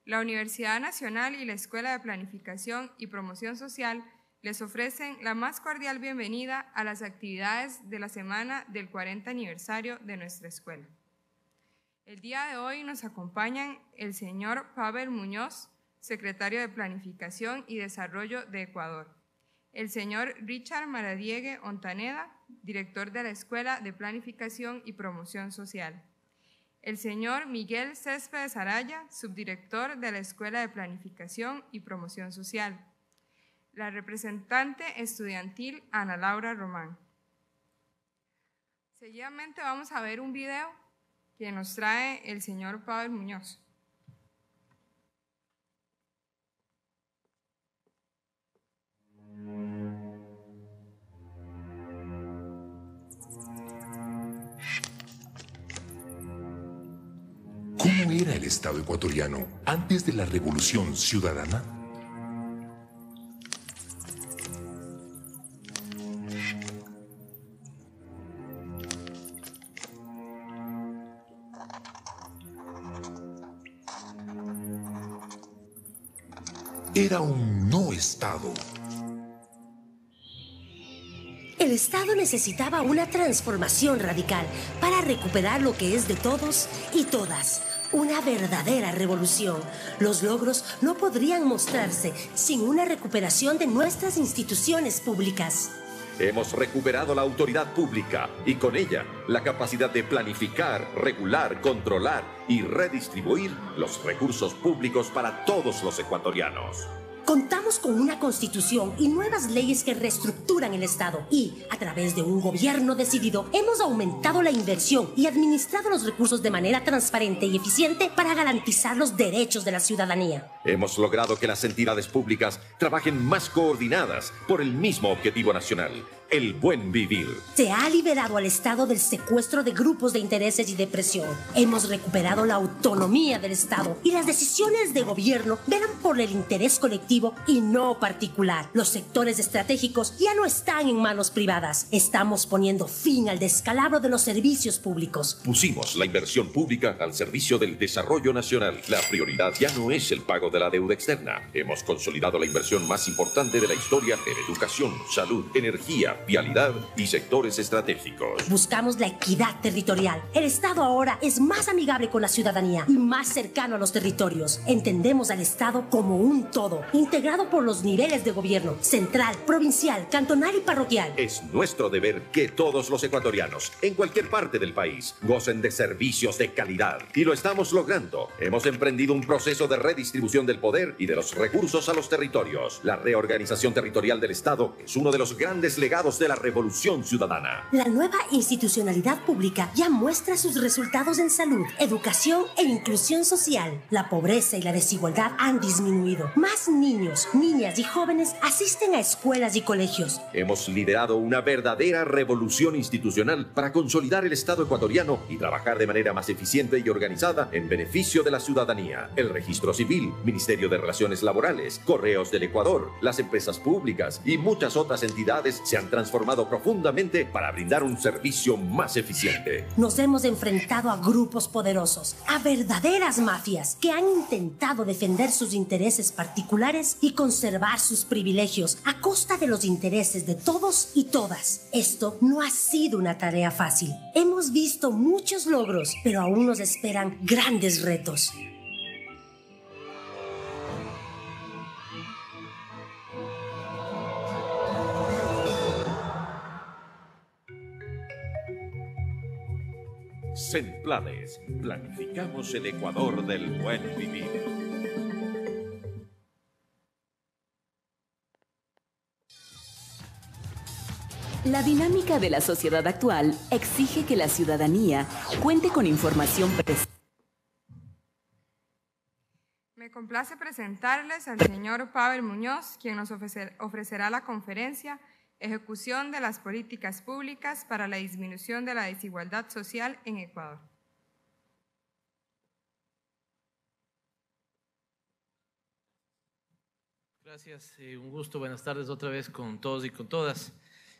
La Universidad Nacional y la Escuela de Planificación y Promoción Social les ofrecen la más cordial bienvenida a las actividades de la semana del 40 aniversario de nuestra escuela. El día de hoy nos acompañan el señor Pavel Muñoz, secretario de Planificación y Desarrollo de Ecuador, el señor Richard Maradiegue Ontaneda, director de la Escuela de Planificación y Promoción Social, el señor Miguel Céspedes Araya, subdirector de la Escuela de Planificación y Promoción Social, la representante estudiantil Ana Laura Román. Seguidamente vamos a ver un video que nos trae el señor Pavel Muñoz. ¿Cómo era el Estado ecuatoriano antes de la Revolución Ciudadana? Era un no Estado. El Estado necesitaba una transformación radical para recuperar lo que es de todos y todas. Una verdadera revolución. Los logros no podrían mostrarse sin una recuperación de nuestras instituciones públicas. Hemos recuperado la autoridad pública y con ella la capacidad de planificar, regular, controlar y redistribuir los recursos públicos para todos los ecuatorianos. Contamos con una constitución y nuevas leyes que reestructuran el Estado y, a través de un gobierno decidido, hemos aumentado la inversión y administrado los recursos de manera transparente y eficiente para garantizar los derechos de la ciudadanía. Hemos logrado que las entidades públicas trabajen más coordinadas por el mismo objetivo nacional, el buen vivir. Se ha liberado al Estado del secuestro de grupos de intereses y de presión. Hemos recuperado la autonomía del Estado y las decisiones de gobierno velan por el interés colectivo y no particular. Los sectores estratégicos ya no están en manos privadas. Estamos poniendo fin al descalabro de los servicios públicos. Pusimos la inversión pública al servicio del desarrollo nacional. La prioridad ya no es el pago de la deuda externa. Hemos consolidado la inversión más importante de la historia en educación, salud, energía, vialidad y sectores estratégicos. Buscamos la equidad territorial. El Estado ahora es más amigable con la ciudadanía y más cercano a los territorios. Entendemos al Estado como un todo, integrado por los niveles de gobierno, central, provincial, cantonal y parroquial. Es nuestro deber que todos los ecuatorianos, en cualquier parte del país, gocen de servicios de calidad. Y lo estamos logrando. Hemos emprendido un proceso de redistribución del poder y de los recursos a los territorios. La reorganización territorial del Estado es uno de los grandes legados de la Revolución Ciudadana. La nueva institucionalidad pública ya muestra sus resultados en salud, educación e inclusión social. La pobreza y la desigualdad han disminuido. Más niños, niñas y jóvenes asisten a escuelas y colegios. Hemos liderado una verdadera revolución institucional para consolidar el Estado ecuatoriano y trabajar de manera más eficiente y organizada en beneficio de la ciudadanía. El Registro Civil, Ministerio de Relaciones Laborales, Correos del Ecuador, las empresas públicas y muchas otras entidades se han transformado profundamente para brindar un servicio más eficiente. Nos hemos enfrentado a grupos poderosos, a verdaderas mafias que han intentado defender sus intereses particulares y conservar sus privilegios a costa de los intereses de todos y todas. Esto no ha sido una tarea fácil. Hemos visto muchos logros, pero aún nos esperan grandes retos. Cenplades, planificamos el Ecuador del buen vivir. La dinámica de la sociedad actual exige que la ciudadanía cuente con información precisa. Me complace presentarles al señor Pavel Muñoz, quien nos ofrecerá la conferencia Ejecución de las políticas públicas para la disminución de la desigualdad social en Ecuador. Gracias, un gusto, buenas tardes otra vez con todos y con todas.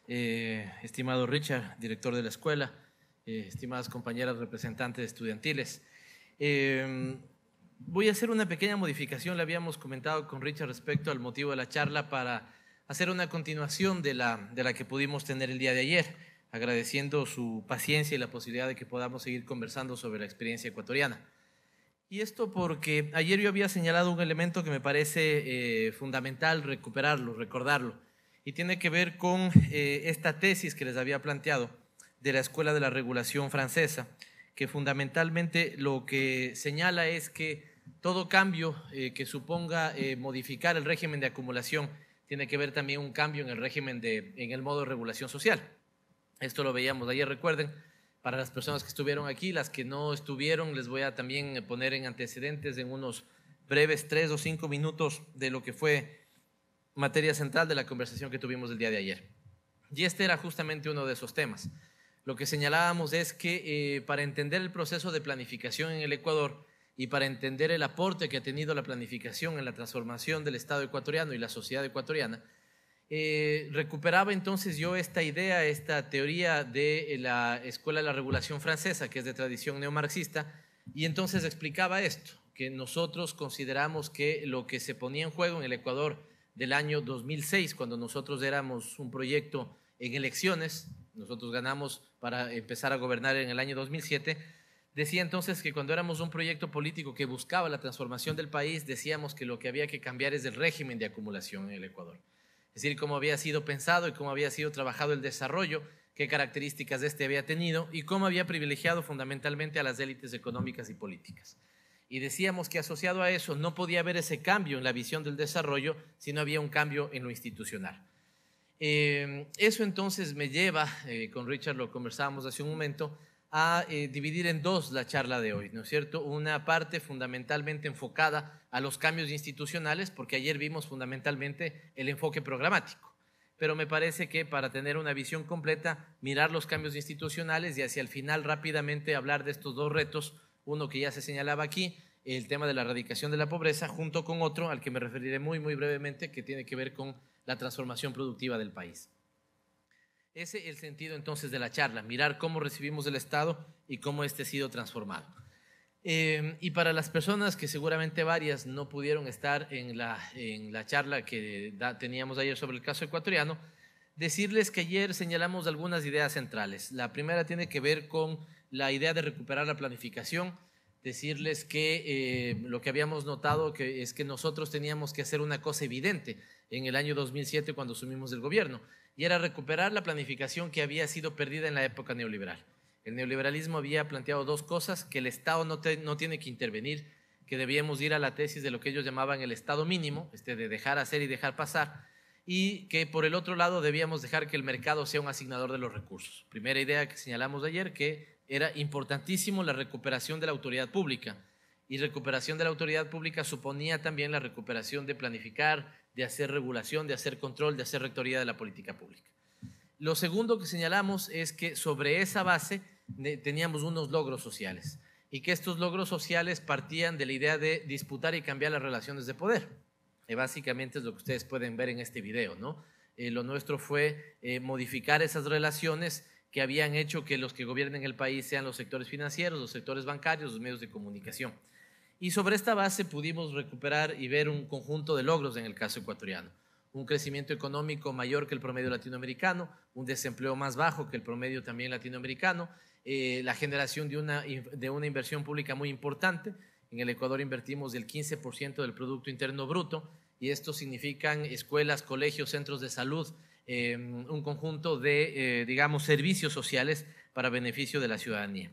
Estimado Richard, director de la escuela, estimadas compañeras representantes estudiantiles. voy a hacer una pequeña modificación, le habíamos comentado con Richard respecto al motivo de la charla para hacer una continuación de la que pudimos tener el día de ayer, agradeciendo su paciencia y la posibilidad de que podamos seguir conversando sobre la experiencia ecuatoriana. Y esto porque ayer yo había señalado un elemento que me parece fundamental recuperarlo, recordarlo, y tiene que ver con esta tesis que les había planteado de la Escuela de la Regulación Francesa, que fundamentalmente lo que señala es que todo cambio que suponga modificar el régimen de acumulación tiene que ver también un cambio en el régimen en el modo de regulación social. Esto lo veíamos ayer, recuerden, para las personas que estuvieron aquí, las que no estuvieron, les voy a también poner en antecedentes en unos breves 3 o 5 minutos de lo que fue materia central de la conversación que tuvimos el día de ayer. Y este era justamente uno de esos temas. Lo que señalábamos es que para entender el proceso de planificación en el Ecuador y para entender el aporte que ha tenido la planificación en la transformación del Estado ecuatoriano y la sociedad ecuatoriana, recuperaba entonces yo esta idea, esta teoría de la Escuela de la Regulación Francesa, que es de tradición neomarxista, y entonces explicaba esto, que nosotros consideramos que lo que se ponía en juego en el Ecuador del año 2006, cuando nosotros éramos un proyecto en elecciones, nosotros ganamos para empezar a gobernar en el año 2007, decía entonces que cuando éramos un proyecto político que buscaba la transformación del país, decíamos que lo que había que cambiar es el régimen de acumulación en el Ecuador. Es decir, cómo había sido pensado y cómo había sido trabajado el desarrollo, qué características había tenido y cómo había privilegiado fundamentalmente a las élites económicas y políticas. Y decíamos que asociado a eso no podía haber ese cambio en la visión del desarrollo si no había un cambio en lo institucional. Eso entonces me lleva, con Richard lo conversábamos hace un momento, a dividir en dos la charla de hoy, ¿no es cierto? Una parte fundamentalmente enfocada a los cambios institucionales, porque ayer vimos fundamentalmente el enfoque programático, pero me parece que para tener una visión completa, mirar los cambios institucionales y hacia el final rápidamente hablar de estos dos retos, uno que ya se señalaba aquí, el tema de la erradicación de la pobreza, junto con otro al que me referiré muy brevemente, que tiene que ver con la transformación productiva del país. Ese es el sentido entonces de la charla, mirar cómo recibimos el Estado y cómo este ha sido transformado. Y para las personas que seguramente varias no pudieron estar en la charla que teníamos ayer sobre el caso ecuatoriano, decirles que ayer señalamos algunas ideas centrales. La primera tiene que ver con la idea de recuperar la planificación, decirles que lo que habíamos notado es que nosotros teníamos que hacer una cosa evidente en el año 2007 cuando asumimos el gobierno, y era recuperar la planificación que había sido perdida en la época neoliberal. El neoliberalismo había planteado dos cosas, que el Estado no tiene que intervenir, que debíamos ir a la tesis de lo que ellos llamaban el Estado mínimo, de dejar hacer y dejar pasar, y que por el otro lado debíamos dejar que el mercado sea un asignador de los recursos. Primera idea que señalamos ayer, que era importantísimo la recuperación de la autoridad pública, y recuperación de la autoridad pública suponía también la recuperación de planificar, de hacer regulación, de hacer control, de hacer rectoría de la política pública. Lo segundo que señalamos es que sobre esa base teníamos unos logros sociales y que estos logros sociales partían de la idea de disputar y cambiar las relaciones de poder. Básicamente es lo que ustedes pueden ver en este video, ¿no? Lo nuestro fue modificar esas relaciones que habían hecho que los que gobiernen el país sean los sectores financieros, los sectores bancarios, los medios de comunicación. Y sobre esta base pudimos recuperar y ver un conjunto de logros en el caso ecuatoriano. Un crecimiento económico mayor que el promedio latinoamericano, un desempleo más bajo que el promedio también latinoamericano, la generación de una inversión pública muy importante. En el Ecuador invertimos el 15% del Producto Interno Bruto, y esto significan escuelas, colegios, centros de salud, un conjunto de, digamos, servicios sociales para beneficio de la ciudadanía.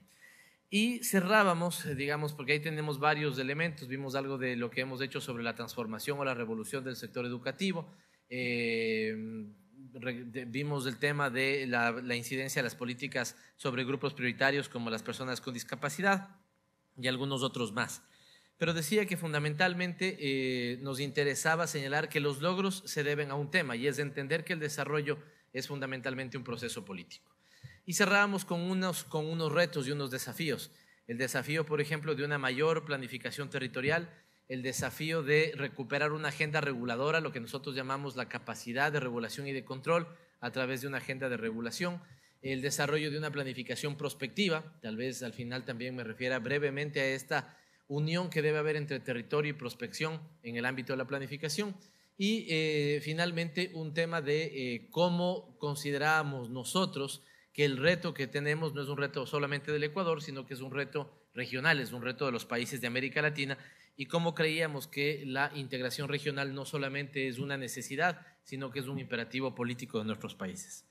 Y cerrábamos, digamos, porque ahí tenemos varios elementos, vimos algo de lo que hemos hecho sobre la transformación o la revolución del sector educativo, vimos el tema de la incidencia de las políticas sobre grupos prioritarios como las personas con discapacidad y algunos otros más. Pero decía que fundamentalmente nos interesaba señalar que los logros se deben a un tema, y es entender que el desarrollo es fundamentalmente un proceso político. Y cerrábamos con unos retos y unos desafíos. El desafío, por ejemplo, de una mayor planificación territorial, el desafío de recuperar una agenda reguladora, lo que nosotros llamamos la capacidad de regulación y de control a través de una agenda de regulación, el desarrollo de una planificación prospectiva, tal vez al final también me refiera brevemente a esta, unión que debe haber entre territorio y prospección en el ámbito de la planificación. Y finalmente un tema de cómo consideramos nosotros que el reto que tenemos no es un reto solamente del Ecuador, sino que es un reto regional, es un reto de los países de América Latina, y cómo creíamos que la integración regional no solamente es una necesidad, sino que es un imperativo político de nuestros países.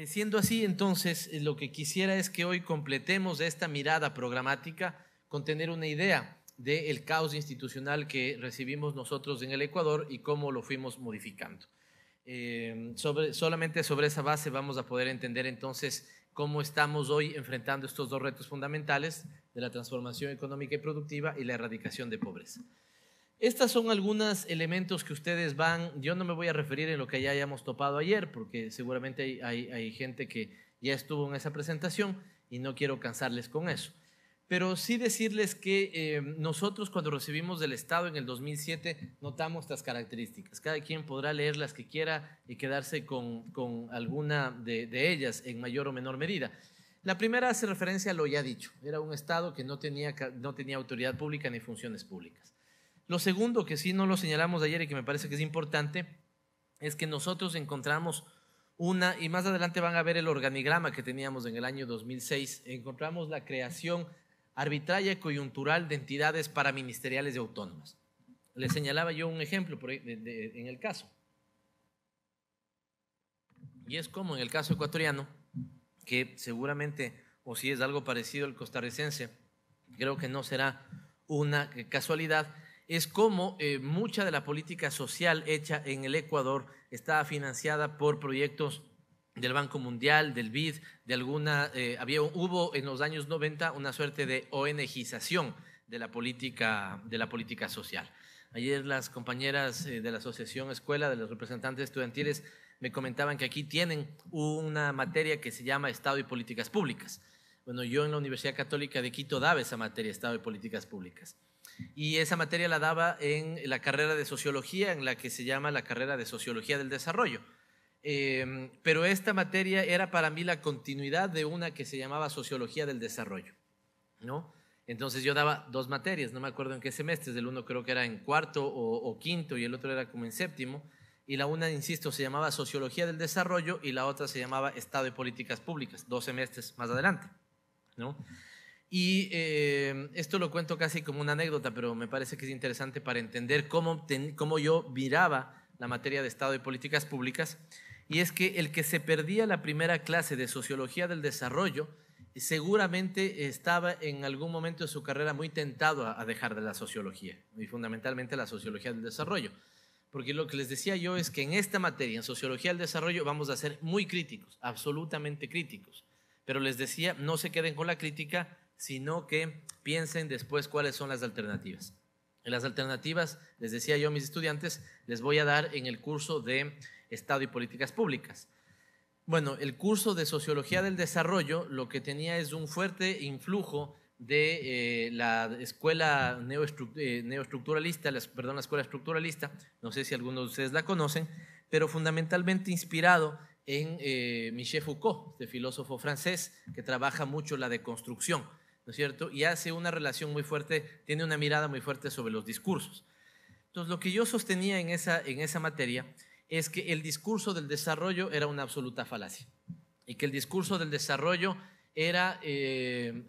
Siendo así, entonces, lo que quisiera es que hoy completemos esta mirada programática con tener una idea del caos institucional que recibimos nosotros en el Ecuador y cómo lo fuimos modificando. Solamente sobre esa base vamos a poder entender entonces cómo estamos hoy enfrentando estos dos retos fundamentales de la transformación económica y productiva y la erradicación de pobreza. Estos son algunos elementos que ustedes yo no me voy a referir en lo que ya hayamos topado ayer, porque seguramente hay gente que ya estuvo en esa presentación y no quiero cansarles con eso. Pero sí decirles que nosotros cuando recibimos del Estado en el 2007 notamos estas características. Cada quien podrá leer las que quiera y quedarse con alguna de ellas en mayor o menor medida. La primera hace referencia a lo ya dicho. Era un Estado que no tenía autoridad pública ni funciones públicas. Lo segundo, que sí no lo señalamos ayer y que me parece que es importante, es que nosotros encontramos y más adelante van a ver el organigrama que teníamos en el año 2006, encontramos la creación arbitraria y coyuntural de entidades paraministeriales y autónomas. Les señalaba yo un ejemplo en el caso. Y es como en el caso ecuatoriano, que seguramente, o si es algo parecido al costarricense, creo que no será una casualidad, es como mucha de la política social hecha en el Ecuador estaba financiada por proyectos del Banco Mundial, del BID, hubo en los años 90 una suerte de ONGización de la política social. Ayer las compañeras de la Asociación Escuela, de los representantes estudiantiles, me comentaban que aquí tienen una materia que se llama Estado y Políticas Públicas. Bueno, yo en la Universidad Católica de Quito daba esa materia, Estado y Políticas Públicas. Y esa materia la daba en la carrera de Sociología, en la que se llama la carrera de Sociología del Desarrollo. Pero esta materia era para mí la continuidad de una que se llamaba Sociología del Desarrollo, ¿no? Entonces yo daba dos materias, no me acuerdo en qué semestres, el uno creo que era en cuarto o quinto y el otro era como en séptimo, y la una, insisto, se llamaba Sociología del Desarrollo y la otra se llamaba Estado y Políticas Públicas, 2 semestres más adelante, ¿no? Y esto lo cuento casi como una anécdota, pero me parece que es interesante para entender cómo yo miraba la materia de Estado y Políticas Públicas, y es que el que se perdía la primera clase de Sociología del Desarrollo seguramente estaba en algún momento de su carrera muy tentado a dejar de la sociología, y fundamentalmente la Sociología del Desarrollo, porque lo que les decía yo es que en esta materia, en Sociología del Desarrollo, vamos a ser muy críticos, absolutamente críticos, pero les decía, no se queden con la crítica, sino que piensen después cuáles son las alternativas. Las alternativas, les decía yo a mis estudiantes, les voy a dar en el curso de Estado y Políticas Públicas. Bueno, el curso de Sociología del Desarrollo lo que tenía es un fuerte influjo de la escuela neoestructuralista, la escuela estructuralista, no sé si algunos de ustedes la conocen, pero fundamentalmente inspirado en Michel Foucault, este filósofo francés que trabaja mucho la deconstrucción, ¿no es cierto? Y hace una relación muy fuerte, tiene una mirada muy fuerte sobre los discursos. Entonces, lo que yo sostenía en esa materia es que el discurso del desarrollo era una absoluta falacia y que el discurso del desarrollo era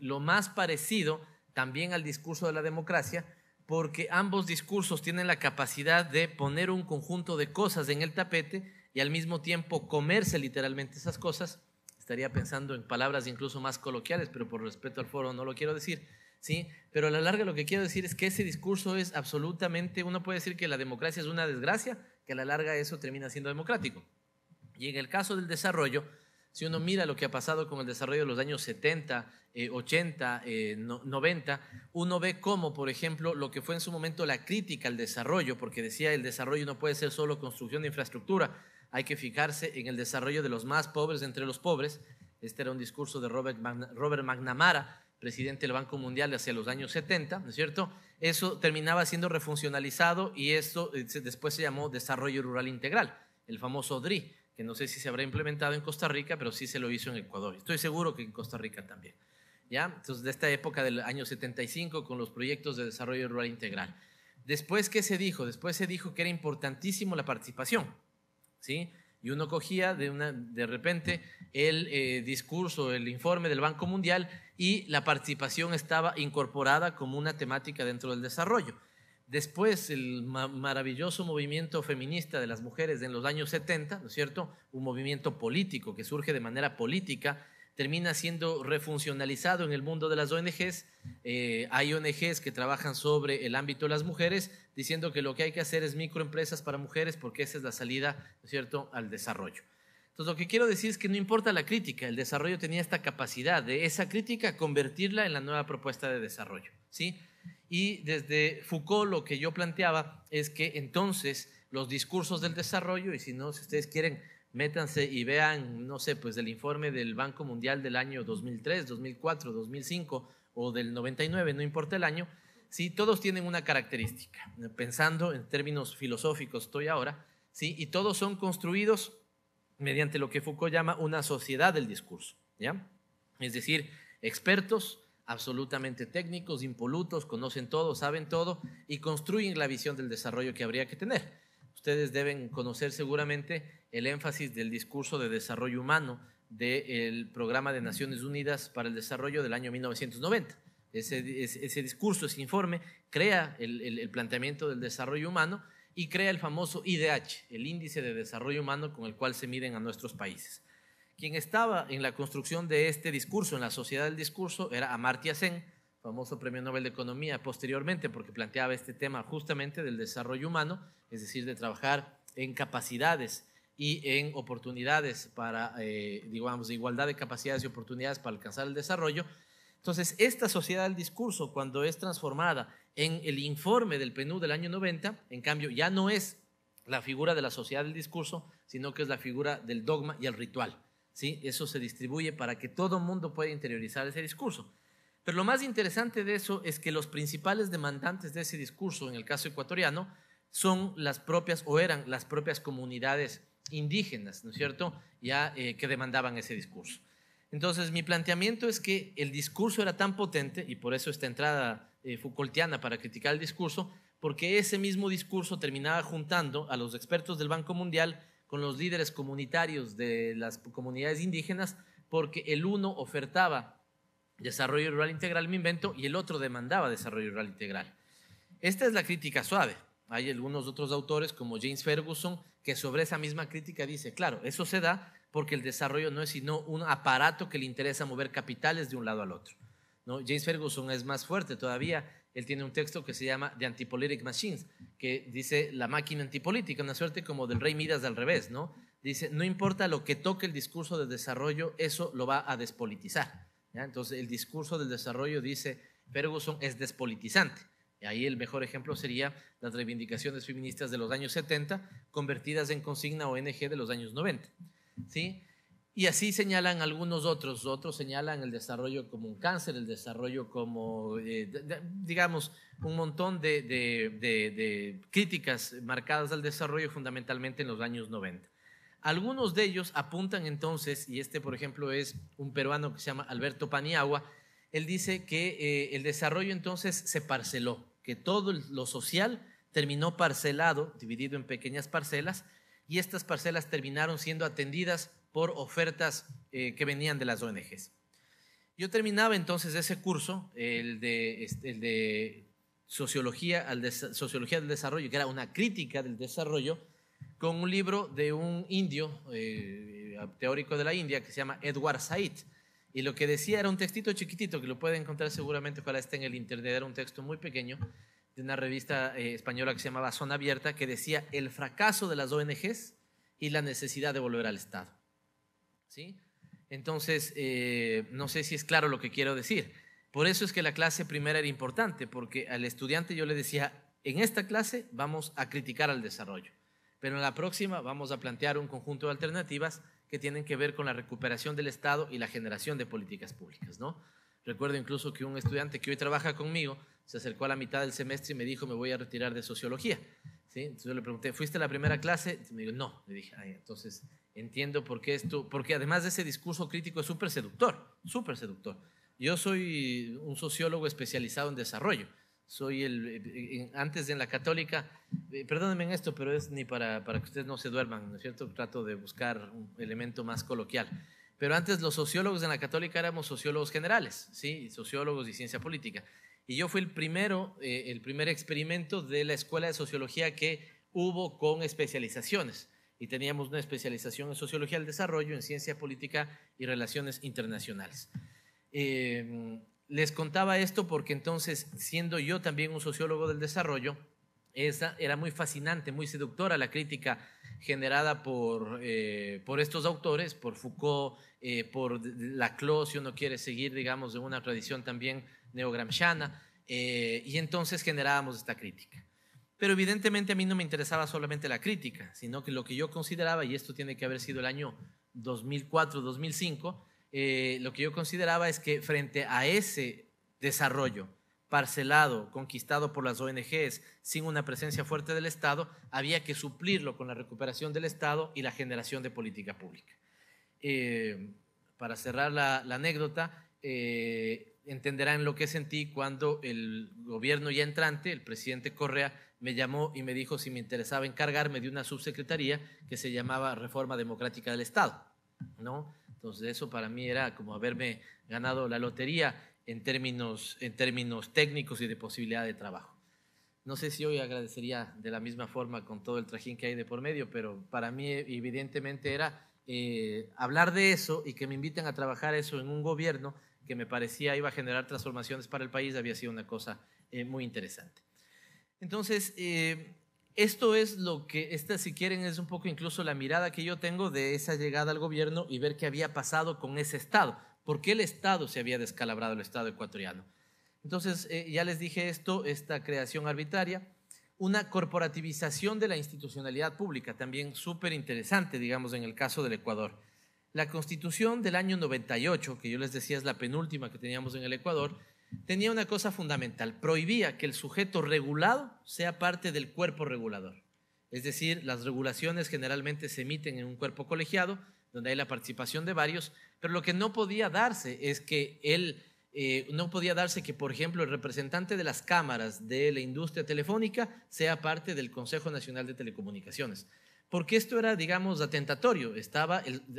lo más parecido también al discurso de la democracia, porque ambos discursos tienen la capacidad de poner un conjunto de cosas en el tapete y al mismo tiempo comerse literalmente esas cosas. Estaría pensando en palabras incluso más coloquiales, pero por respeto al foro no lo quiero decir, ¿sí? Pero a la larga lo que quiero decir es que ese discurso es absolutamente, uno puede decir que la democracia es una desgracia, que a la larga eso termina siendo democrático. Y en el caso del desarrollo, si uno mira lo que ha pasado con el desarrollo de los años 70, 80, 90, uno ve cómo, por ejemplo, lo que fue en su momento la crítica al desarrollo, porque decía el desarrollo no puede ser solo construcción de infraestructura, hay que fijarse en el desarrollo de los más pobres entre los pobres. Este era un discurso de Robert McNamara, presidente del Banco Mundial hacia los años 70, ¿no es cierto? Eso terminaba siendo refuncionalizado y esto después se llamó Desarrollo Rural Integral, el famoso DRI, que no sé si se habrá implementado en Costa Rica, pero sí se lo hizo en Ecuador. Estoy seguro que en Costa Rica también. ¿ya? Entonces, de esta época del año 75 con los proyectos de desarrollo rural integral. Después, ¿qué se dijo? Después se dijo que era importantísimo la participación, ¿sí? Y uno cogía de repente el discurso, el informe del Banco Mundial y la participación estaba incorporada como una temática dentro del desarrollo. Después, el maravilloso movimiento feminista de las mujeres en los años 70, ¿no es cierto? Un movimiento político que surge de manera política, termina siendo refuncionalizado en el mundo de las ONGs. Hay ONGs que trabajan sobre el ámbito de las mujeres, diciendo que lo que hay que hacer es microempresas para mujeres porque esa es la salida, ¿no es cierto?, al desarrollo. Entonces, lo que quiero decir es que no importa la crítica, el desarrollo tenía esta capacidad de esa crítica convertirla en la nueva propuesta de desarrollo, ¿sí? Y desde Foucault lo que yo planteaba es que entonces los discursos del desarrollo, y si no, si ustedes quieren, métanse y vean, no sé, pues el informe del Banco Mundial del año 2003, 2004, 2005 o del 99, no importa el año, sí, todos tienen una característica. Pensando en términos filosóficos estoy ahora, sí, y todos son construidos mediante lo que Foucault llama una sociedad del discurso, ¿ya? Es decir, expertos absolutamente técnicos, impolutos, conocen todo, saben todo y construyen la visión del desarrollo que habría que tener. Ustedes deben conocer seguramente el énfasis del discurso de desarrollo humano del Programa de Naciones Unidas para el Desarrollo del año 1990. Ese discurso, ese informe, crea el planteamiento del desarrollo humano y crea el famoso IDH, el Índice de Desarrollo Humano con el cual se miden a nuestros países. Quien estaba en la construcción de este discurso, en la sociedad del discurso, era Amartya Sen, famoso premio Nobel de Economía posteriormente, porque planteaba este tema justamente del desarrollo humano, es decir, de trabajar en capacidades y en oportunidades para, digamos, igualdad de capacidades y oportunidades para alcanzar el desarrollo. Entonces, esta sociedad del discurso, cuando es transformada en el informe del PNUD del año 90, en cambio, ya no es la figura de la sociedad del discurso, sino que es la figura del dogma y el ritual, ¿sí? Eso se distribuye para que todo el mundo pueda interiorizar ese discurso. Pero lo más interesante de eso es que los principales demandantes de ese discurso, en el caso ecuatoriano, son las propias o eran las propias comunidades indígenas, ¿no es cierto?, ya que demandaban ese discurso. Entonces, mi planteamiento es que el discurso era tan potente, y por eso esta entrada Foucaultiana para criticar el discurso, porque ese mismo discurso terminaba juntando a los expertos del Banco Mundial con los líderes comunitarios de las comunidades indígenas, porque el uno ofertaba desarrollo rural integral, me invento, y el otro demandaba desarrollo rural integral. Esta es la crítica suave. Hay algunos otros autores como James Ferguson que sobre esa misma crítica dice, claro, eso se da porque el desarrollo no es sino un aparato que le interesa mover capitales de un lado al otro, ¿no? James Ferguson es más fuerte todavía. Él tiene un texto que se llama The Antipolitic Machines, que dice la máquina antipolítica, una suerte como del rey Midas al revés, ¿no? Dice, no importa lo que toque el discurso de desarrollo, eso lo va a despolitizar, ¿ya? Entonces, el discurso del desarrollo, dice Ferguson, es despolitizante. Y ahí el mejor ejemplo sería las reivindicaciones feministas de los años 70, convertidas en consigna ONG de los años 90, ¿sí? Y así señalan algunos otros. Otros señalan el desarrollo como un cáncer, el desarrollo como, digamos, un montón de críticas marcadas al desarrollo fundamentalmente en los años 90. Algunos de ellos apuntan entonces, y este por ejemplo es un peruano que se llama Alberto Paniagua, él dice que el desarrollo entonces se parceló, que todo lo social terminó parcelado, dividido en pequeñas parcelas, y estas parcelas terminaron siendo atendidas por ofertas que venían de las ONGs. Yo terminaba entonces ese curso, el de Sociología del Desarrollo, que era una crítica del desarrollo, con un libro de un indio, teórico de la India, que se llama Edward Said. Y lo que decía era un textito chiquitito, que lo pueden encontrar seguramente, ojalá esté en el internet, era un texto muy pequeño, de una revista española que se llamaba Zona Abierta, que decía el fracaso de las ONGs y la necesidad de volver al Estado, ¿sí? Entonces, no sé si es claro lo que quiero decir. Por eso es que la clase primera era importante, porque al estudiante yo le decía, en esta clase vamos a criticar al desarrollo, pero en la próxima vamos a plantear un conjunto de alternativas que tienen que ver con la recuperación del Estado y la generación de políticas públicas, ¿no? Recuerdo incluso que un estudiante que hoy trabaja conmigo se acercó a la mitad del semestre y me dijo, me voy a retirar de sociología, ¿sí? Entonces yo le pregunté, ¿fuiste a la primera clase? Y me dijo, no. Le dije, ay, entonces entiendo por qué esto, porque además de ese discurso crítico es súper seductor, súper seductor. Yo soy un sociólogo especializado en desarrollo. Soy antes en la Católica, perdónenme en esto, pero es ni para que ustedes no se duerman, ¿no es cierto? Trato de buscar un elemento más coloquial. Pero antes los sociólogos en la Católica éramos sociólogos generales, ¿sí? Sociólogos y ciencia política. Y yo fui el primer experimento de la Escuela de Sociología que hubo con especializaciones. Y teníamos una especialización en Sociología del Desarrollo, en Ciencia Política y Relaciones Internacionales. Les contaba esto porque entonces, siendo yo también un sociólogo del desarrollo, era muy fascinante, muy seductora la crítica generada por estos autores, por Foucault, por Laclau, si uno quiere seguir, digamos, de una tradición también neogramsciana, y entonces generábamos esta crítica. Pero evidentemente a mí no me interesaba solamente la crítica, sino que lo que yo consideraba, y esto tiene que haber sido el año 2004-2005, lo que yo consideraba es que frente a ese desarrollo parcelado, conquistado por las ONGs, sin una presencia fuerte del Estado, había que suplirlo con la recuperación del Estado y la generación de política pública. Para cerrar la anécdota, entenderán lo que sentí cuando el gobierno ya entrante, el presidente Correa, me llamó y me dijo si me interesaba encargarme de una subsecretaría que se llamaba Reforma Democrática del Estado, ¿no? Entonces eso para mí era como haberme ganado la lotería en términos técnicos y de posibilidad de trabajo. No sé si hoy agradecería de la misma forma con todo el trajín que hay de por medio, pero para mí evidentemente era hablar de eso y que me inviten a trabajar eso en un gobierno que me parecía iba a generar transformaciones para el país, había sido una cosa muy interesante. Entonces, esto es lo que, si quieren, es un poco incluso la mirada que yo tengo de esa llegada al gobierno y ver qué había pasado con ese Estado. ¿Por qué el Estado se había descalabrado, el Estado ecuatoriano? Entonces, ya les dije esta creación arbitraria, una corporativización de la institucionalidad pública, también súper interesante, digamos, en el caso del Ecuador. La Constitución del año 98, que yo les decía es la penúltima que teníamos en el Ecuador, tenía una cosa fundamental, prohibía que el sujeto regulado sea parte del cuerpo regulador. Es decir, las regulaciones generalmente se emiten en un cuerpo colegiado, donde hay la participación de varios, pero lo que no podía darse es que por ejemplo, el representante de las cámaras de la industria telefónica sea parte del Consejo Nacional de Telecomunicaciones, porque esto era, digamos, atentatorio,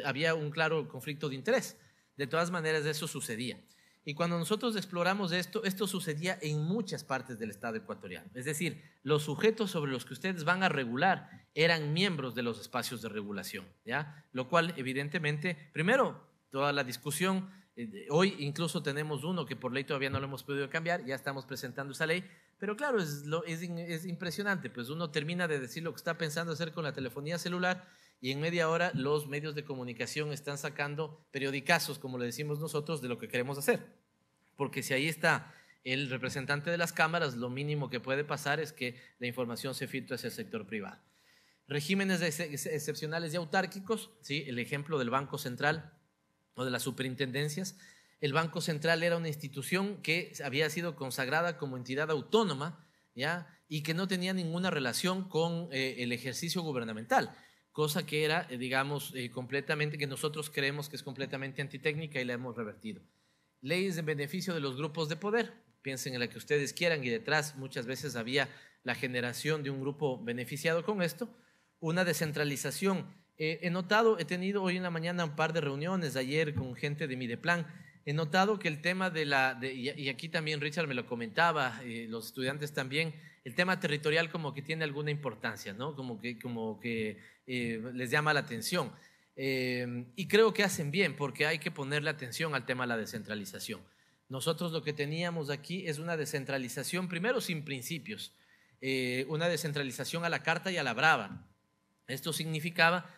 había un claro conflicto de interés. De todas maneras, eso sucedía. Y cuando nosotros exploramos esto sucedía en muchas partes del Estado ecuatoriano. Es decir, los sujetos sobre los que ustedes van a regular eran miembros de los espacios de regulación, ¿ya? Lo cual, evidentemente, primero, toda la discusión, hoy incluso tenemos uno que por ley todavía no lo hemos podido cambiar, ya estamos presentando esa ley, pero claro, es impresionante, pues uno termina de decir lo que está pensando hacer con la telefonía celular y en media hora los medios de comunicación están sacando periodicazos, como le decimos nosotros, de lo que queremos hacer. Porque si ahí está el representante de las cámaras, lo mínimo que puede pasar es que la información se filtre hacia el sector privado. Regímenes excepcionales y autárquicos, ¿sí? El ejemplo del Banco Central o de las superintendencias. El Banco Central era una institución que había sido consagrada como entidad autónoma, ¿ya? Y que no tenía ninguna relación con el ejercicio gubernamental, cosa que era, digamos, completamente, que nosotros creemos que es completamente antitécnica y la hemos revertido. Leyes en beneficio de los grupos de poder, piensen en la que ustedes quieran, y detrás muchas veces había la generación de un grupo beneficiado con esto. Una descentralización. He tenido hoy en la mañana un par de reuniones, ayer con gente de Mideplan. He notado que el tema y aquí también Richard me lo comentaba, los estudiantes también, el tema territorial como que tiene alguna importancia, ¿no? Como que les llama la atención. Y creo que hacen bien porque hay que ponerle atención al tema de la descentralización. Nosotros lo que teníamos aquí es una descentralización, primero sin principios, una descentralización a la carta y a la brava. Esto significaba,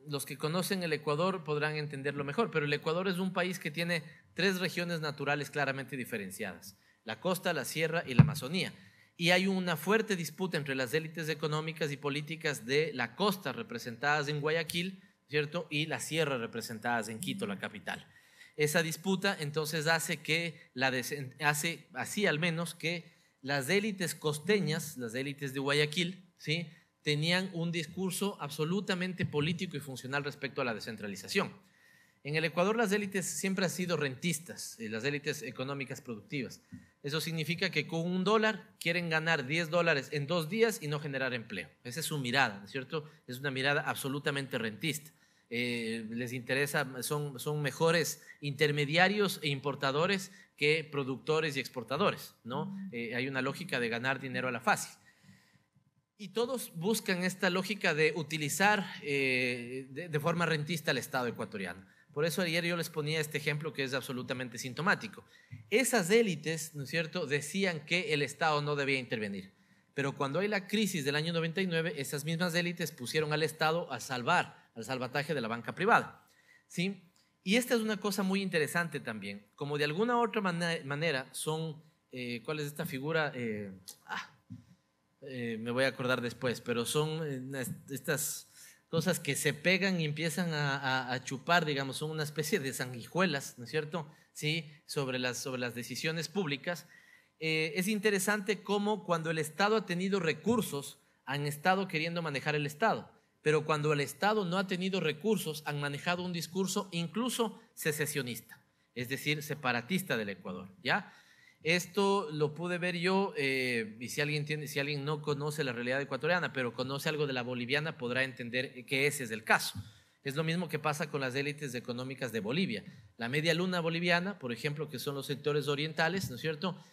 los que conocen el Ecuador podrán entenderlo mejor, pero el Ecuador es un país que tiene 3 regiones naturales claramente diferenciadas: la costa, la sierra y la Amazonía. Y hay una fuerte disputa entre las élites económicas y políticas de la costa, representadas en Guayaquil, ¿cierto? Y la sierra, representadas en Quito, la capital. Esa disputa entonces hace así al menos que las élites costeñas, las élites de Guayaquil, ¿sí?, tenían un discurso absolutamente político y funcional respecto a la descentralización. En el Ecuador las élites siempre han sido rentistas, las élites económicas productivas. Eso significa que con $1 quieren ganar $10 en 2 días y no generar empleo. Esa es su mirada, ¿no es cierto? Es una mirada absolutamente rentista. Les interesa, son mejores intermediarios e importadores que productores y exportadores, ¿no? Hay una lógica de ganar dinero a la fácil. Y todos buscan esta lógica de utilizar de forma rentista al Estado ecuatoriano. Por eso ayer yo les ponía este ejemplo que es absolutamente sintomático. Esas élites, ¿no es cierto?, decían que el Estado no debía intervenir. Pero cuando hay la crisis del año 99, esas mismas élites pusieron al Estado a salvar, al salvataje de la banca privada, ¿sí? Y esta es una cosa muy interesante también. Como de alguna u otra manera son, ¿cuál es esta figura? Me voy a acordar después, pero son estas cosas que se pegan y empiezan a chupar, digamos, son una especie de sanguijuelas, ¿no es cierto?, ¿sí?, sobre las decisiones públicas. Es interesante cómo cuando el Estado ha tenido recursos, han estado queriendo manejar el Estado, pero cuando el Estado no ha tenido recursos, han manejado un discurso incluso secesionista, es decir, separatista del Ecuador, ¿ya? Esto lo pude ver yo, y si alguien no conoce la realidad ecuatoriana, pero conoce algo de la boliviana, podrá entender que ese es el caso. Es lo mismo que pasa con las élites económicas de Bolivia. La media luna boliviana, por ejemplo, que son los sectores orientales, ¿no es cierto?,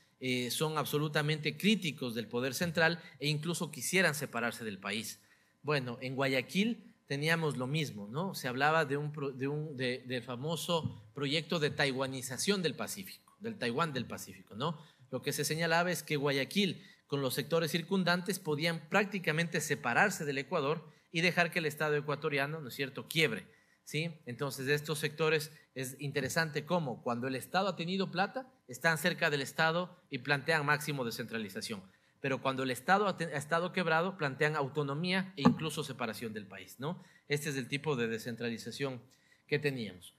son absolutamente críticos del poder central e incluso quisieran separarse del país. Bueno, en Guayaquil teníamos lo mismo, ¿no? Se hablaba del famoso proyecto de taiwanización del Pacífico, del Taiwán del Pacífico, ¿no? Lo que se señalaba es que Guayaquil, con los sectores circundantes, podían prácticamente separarse del Ecuador y dejar que el Estado ecuatoriano, ¿no es cierto?, quiebre, ¿sí? Entonces, de estos sectores es interesante cómo cuando el Estado ha tenido plata, están cerca del Estado y plantean máximo descentralización. Pero cuando el Estado ha estado quebrado, plantean autonomía e incluso separación del país, ¿no? Este es el tipo de descentralización que teníamos.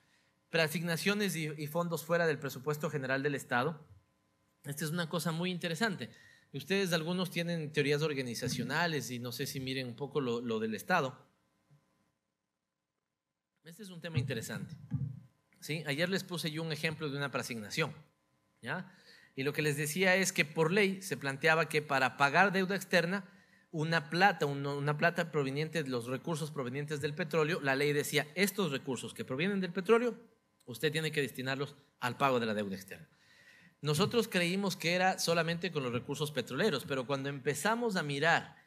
Preasignaciones y fondos fuera del presupuesto general del Estado. Esta es una cosa muy interesante. Ustedes algunos tienen teorías organizacionales y no sé si miren un poco lo del Estado. Este es un tema interesante, ¿sí? Ayer les puse yo un ejemplo de una preasignación, ¿ya? Y lo que les decía es que por ley se planteaba que para pagar deuda externa, una plata proveniente de los recursos provenientes del petróleo, la ley decía, estos recursos que provienen del petróleo, usted tiene que destinarlos al pago de la deuda externa. Nosotros creímos que era solamente con los recursos petroleros, pero cuando empezamos a mirar,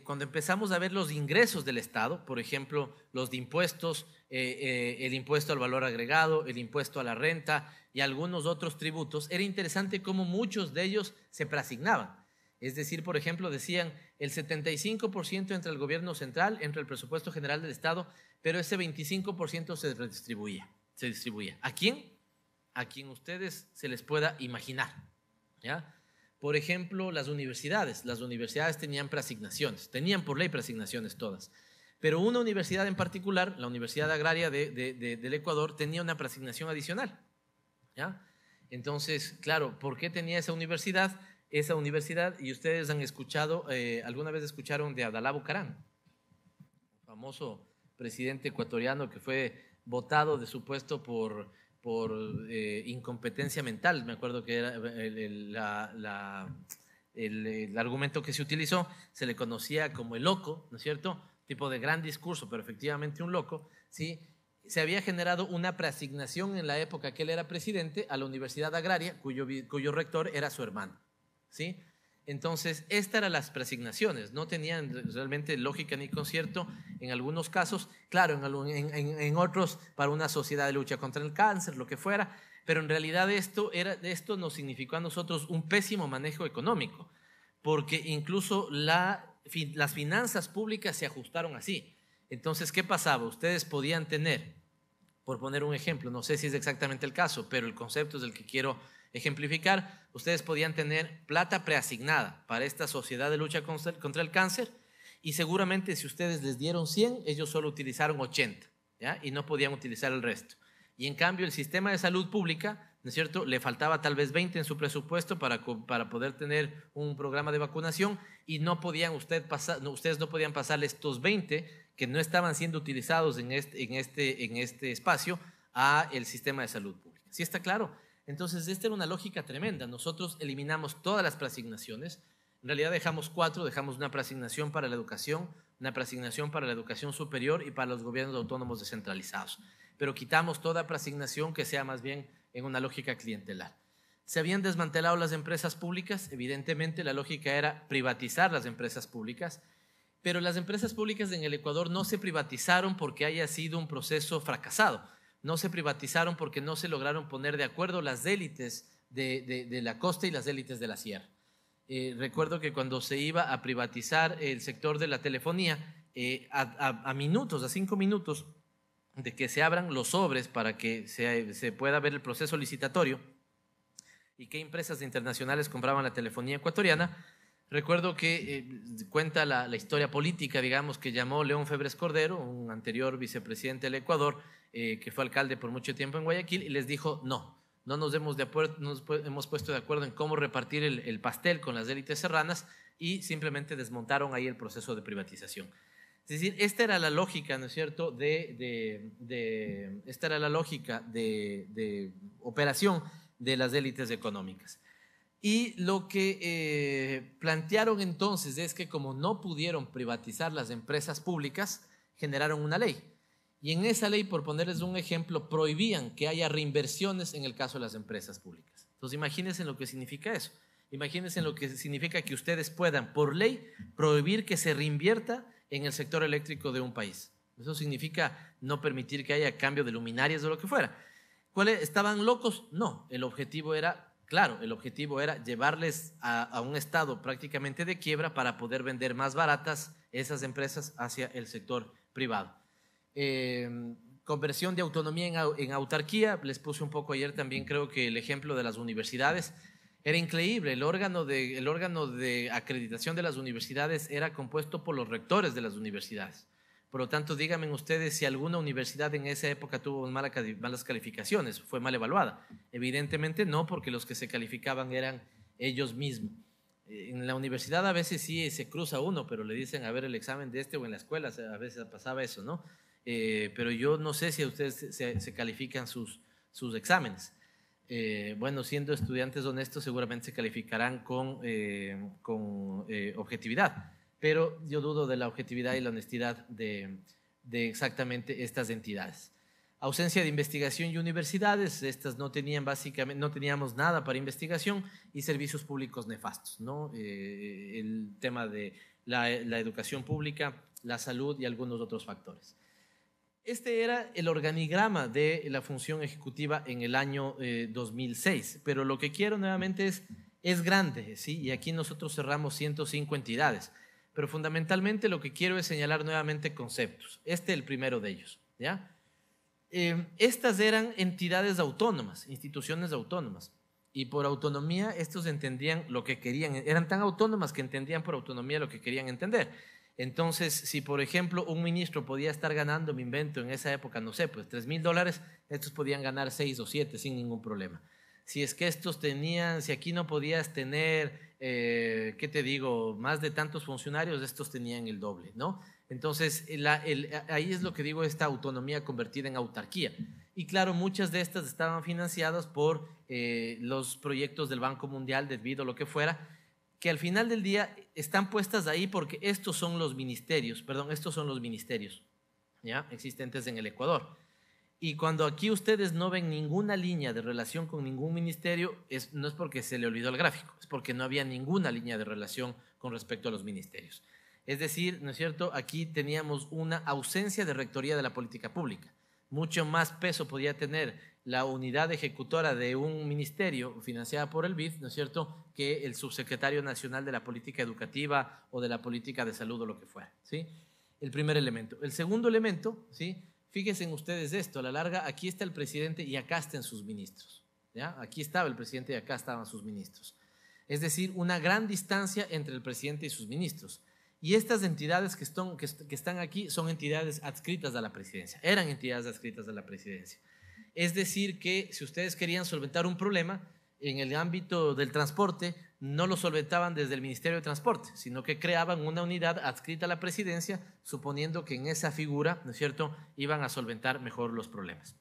cuando empezamos a ver los ingresos del Estado, por ejemplo, los de impuestos, el impuesto al valor agregado, el impuesto a la renta y algunos otros tributos, era interesante cómo muchos de ellos se preasignaban. Es decir, por ejemplo, decían el 75% entre el gobierno central, entre el presupuesto general del Estado, pero ese 25% se distribuía. ¿A quién? A quien ustedes se les pueda imaginar, ¿ya? Por ejemplo, las universidades tenían preasignaciones, tenían por ley preasignaciones todas, pero una universidad en particular, la Universidad Agraria del Ecuador, tenía una preasignación adicional, ¿ya? Entonces, claro, ¿por qué tenía esa universidad? Esa universidad, y ustedes han escuchado, alguna vez escucharon de Abdalá Bucaram, famoso presidente ecuatoriano que fue votado de su puesto por incompetencia mental. Me acuerdo que era el argumento que se utilizó, se le conocía como el loco, ¿no es cierto? Tipo de gran discurso, pero efectivamente un loco, ¿sí? Se había generado una preasignación en la época que él era presidente a la Universidad Agraria, cuyo rector era su hermano, ¿sí? Entonces, estas eran las preasignaciones, no tenían realmente lógica ni concierto en algunos casos, claro, en otros para una sociedad de lucha contra el cáncer, lo que fuera, pero en realidad esto nos significó a nosotros un pésimo manejo económico, porque incluso las finanzas públicas se ajustaron así. Entonces, ¿qué pasaba? Ustedes podían tener, por poner un ejemplo, no sé si es exactamente el caso, pero el concepto es el que quiero ejemplificar, ustedes podían tener plata preasignada para esta sociedad de lucha contra el cáncer y seguramente si ustedes les dieron 100, ellos solo utilizaron 80, ¿ya? Y no podían utilizar el resto. Y en cambio el sistema de salud pública ¿no es cierto? Le faltaba tal vez 20 en su presupuesto para poder tener un programa de vacunación y no podían ustedes no podían pasarle estos 20 que no estaban siendo utilizados en este espacio a el sistema de salud pública. ¿Sí está claro? Entonces, esta era una lógica tremenda. Nosotros eliminamos todas las preasignaciones. En realidad dejamos 4, dejamos una preasignación para la educación, una preasignación para la educación superior y para los gobiernos autónomos descentralizados. Pero quitamos toda preasignación que sea más bien en una lógica clientelar. ¿Se habían desmantelado las empresas públicas? Evidentemente la lógica era privatizar las empresas públicas, pero las empresas públicas en el Ecuador no se privatizaron porque haya sido un proceso fracasado. No se privatizaron porque no se lograron poner de acuerdo las élites de la costa y las élites de la sierra. Recuerdo que cuando se iba a privatizar el sector de la telefonía, a 5 minutos de que se abran los sobres para que se pueda ver el proceso licitatorio y qué empresas internacionales compraban la telefonía ecuatoriana, recuerdo que cuenta la historia política, digamos, que llamó León Febres Cordero, un anterior vicepresidente del Ecuador, que fue alcalde por mucho tiempo en Guayaquil, y les dijo no nos hemos puesto de acuerdo en cómo repartir el pastel con las élites serranas y simplemente desmontaron ahí el proceso de privatización. Es decir, esta era la lógica, ¿no es cierto?, esta era la lógica de operación de las élites económicas. Y lo que plantearon entonces es que como no pudieron privatizar las empresas públicas, generaron una ley. Y en esa ley, por ponerles un ejemplo, prohibían que haya reinversiones en el caso de las empresas públicas. Entonces, imagínense lo que significa eso. Imagínense lo que significa que ustedes puedan, por ley, prohibir que se reinvierta en el sector eléctrico de un país. Eso significa no permitir que haya cambio de luminarias o lo que fuera. ¿Estaban locos? No, el objetivo era, claro, el objetivo era llevarles a un estado prácticamente de quiebra para poder vender más baratas esas empresas hacia el sector privado. Conversión de autonomía en autarquía, les puse un poco ayer también, creo que el ejemplo de las universidades. Era increíble, el órgano de acreditación de las universidades era compuesto por los rectores de las universidades. Por lo tanto, díganme ustedes si alguna universidad en esa época tuvo malas calificaciones, fue mal evaluada. Evidentemente no, porque los que se calificaban eran ellos mismos. En la universidad a veces sí se cruza uno, pero le dicen a ver el examen de o en la escuela, a veces pasaba eso, ¿no? Pero yo no sé si a ustedes se califican sus exámenes. Bueno, siendo estudiantes honestos seguramente se calificarán con objetividad, pero yo dudo de la objetividad y la honestidad de exactamente estas entidades. Ausencia de investigación y universidades, estas no teníamos nada para investigación, y servicios públicos nefastos, ¿no? El tema de la educación pública, la salud y algunos otros factores. Este era el organigrama de la función ejecutiva en el año 2006, pero lo que quiero nuevamente es grande, ¿sí? Y aquí nosotros cerramos 105 entidades, pero fundamentalmente lo que quiero es señalar nuevamente conceptos. El primero de ellos, ¿ya? Estas eran entidades autónomas, instituciones autónomas, y por autonomía estos entendían lo que querían, eran tan autónomas que entendían por autonomía lo que querían entender. Entonces, si por ejemplo un ministro podía estar ganando, me invento en esa época, no sé, pues $3,000, estos podían ganar 6 o 7 sin ningún problema. Si es que si aquí no podías tener, ¿qué te digo?, más de tantos funcionarios, estos tenían el doble, ¿no? Entonces, ahí es lo que digo, esta autonomía convertida en autarquía. Y claro, muchas de estas estaban financiadas por los proyectos del Banco Mundial, del BID o lo que fuera, que al final del día están puestas ahí porque estos son los ministerios, ¿ya?, existentes en el Ecuador. Y cuando aquí ustedes no ven ninguna línea de relación con ningún ministerio, no es porque se le olvidó el gráfico, es porque no había ninguna línea de relación con respecto a los ministerios. Es decir, ¿no es cierto?, aquí teníamos una ausencia de rectoría de la política pública. Mucho más peso podía tener la unidad ejecutora de un ministerio financiada por el BID, ¿no es cierto?, que el subsecretario nacional de la política educativa o de la política de salud o lo que fuera, ¿sí? El primer elemento. El segundo elemento, ¿sí?, fíjense ustedes esto, a la larga aquí está el presidente y acá están sus ministros, ¿ya? Aquí estaba el presidente y acá estaban sus ministros. Es decir, una gran distancia entre el presidente y sus ministros. Y estas entidades que están aquí son entidades adscritas a la presidencia, eran entidades adscritas a la presidencia. Es decir, que si ustedes querían solventar un problema en el ámbito del transporte, no lo solventaban desde el Ministerio de Transporte, sino que creaban una unidad adscrita a la presidencia, suponiendo que en esa figura, ¿no es cierto?, iban a solventar mejor los problemas.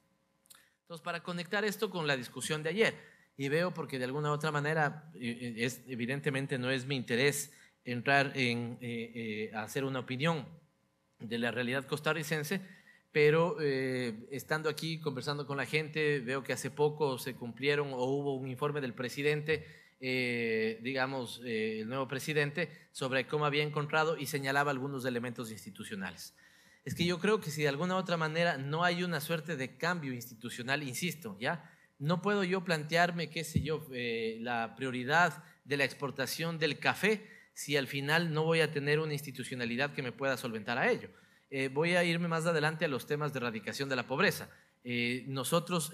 Entonces, para conectar esto con la discusión de ayer, y veo porque de alguna u otra manera, evidentemente no es mi interés entrar en hacer una opinión de la realidad costarricense, pero estando aquí conversando con la gente, veo que hace poco se cumplieron o hubo un informe del presidente, el nuevo presidente, sobre cómo había encontrado y señalaba algunos elementos institucionales. Es que yo creo que si de alguna u otra manera no hay una suerte de cambio institucional, insisto, ¿ya? No puedo yo plantearme, qué sé yo, la prioridad de la exportación del café si al final no voy a tener una institucionalidad que me pueda solventar a ello. Voy a irme más adelante a los temas de erradicación de la pobreza. Nosotros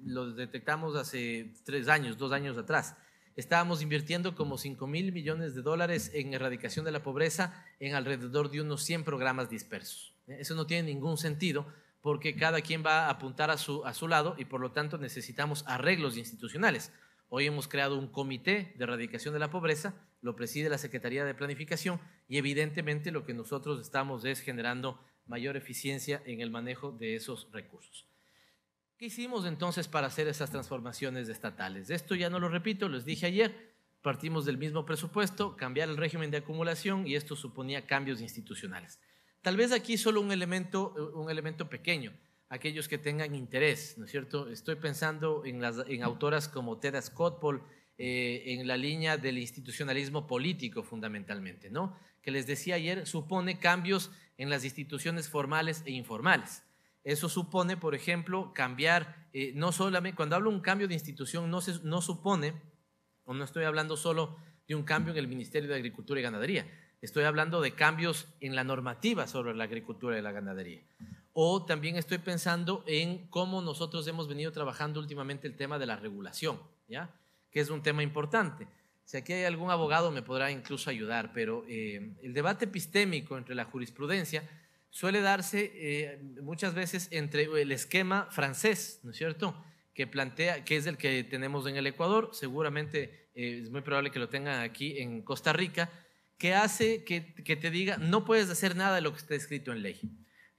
lo detectamos hace 2 años atrás. Estábamos invirtiendo como $5.000 millones en erradicación de la pobreza en alrededor de unos 100 programas dispersos. Eso no tiene ningún sentido porque cada quien va a apuntar a su lado y por lo tanto necesitamos arreglos institucionales. Hoy hemos creado un comité de erradicación de la pobreza, lo preside la Secretaría de Planificación y evidentemente lo que nosotros estamos es generando mayor eficiencia en el manejo de esos recursos. ¿Qué hicimos entonces para hacer esas transformaciones estatales? Esto ya no lo repito, les dije ayer, partimos del mismo presupuesto, cambiar el régimen de acumulación y esto suponía cambios institucionales. Tal vez aquí solo un elemento pequeño, aquellos que tengan interés, ¿no es cierto? Estoy pensando en autoras como Theda Skocpol, en la línea del institucionalismo político fundamentalmente, ¿no? Que les decía ayer, supone cambios en las instituciones formales e informales. Eso supone, por ejemplo, cambiar, no solamente, cuando hablo de un cambio de institución, no supone, o no estoy hablando solo de un cambio en el Ministerio de Agricultura y Ganadería, estoy hablando de cambios en la normativa sobre la agricultura y la ganadería. O también estoy pensando en cómo nosotros hemos venido trabajando últimamente el tema de la regulación, ¿ya? Que es un tema importante. Si aquí hay algún abogado me podrá incluso ayudar, pero el debate epistémico entre la jurisprudencia suele darse muchas veces entre el esquema francés, ¿no es cierto?, que plantea, que es el que tenemos en el Ecuador, seguramente es muy probable que lo tengan aquí en Costa Rica, que hace que te diga no puedes hacer nada de lo que está escrito en ley.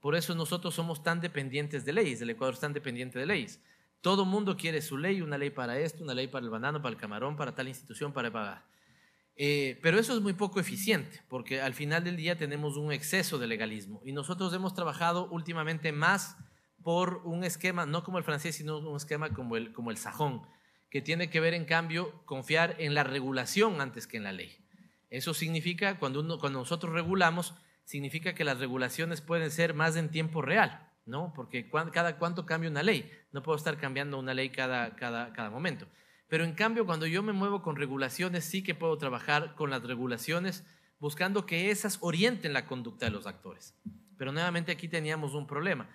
Por eso nosotros somos tan dependientes de leyes, el Ecuador es tan dependiente de leyes. Todo mundo quiere su ley, una ley para esto, una ley para el banano, para el camarón, para tal institución, para pagar. Pero eso es muy poco eficiente, porque al final del día tenemos un exceso de legalismo. Y nosotros hemos trabajado últimamente más por un esquema, no como el francés, sino un esquema como el sajón, que tiene que ver, en cambio, confiar en la regulación antes que en la ley. Eso significa, cuando nosotros regulamos, significa que las regulaciones pueden ser más en tiempo real, ¿no? Porque cada cuánto cambia una ley. No puedo estar cambiando una ley cada momento. Pero en cambio, cuando yo me muevo con regulaciones, sí que puedo trabajar con las regulaciones buscando que esas orienten la conducta de los actores. Pero nuevamente aquí teníamos un problema.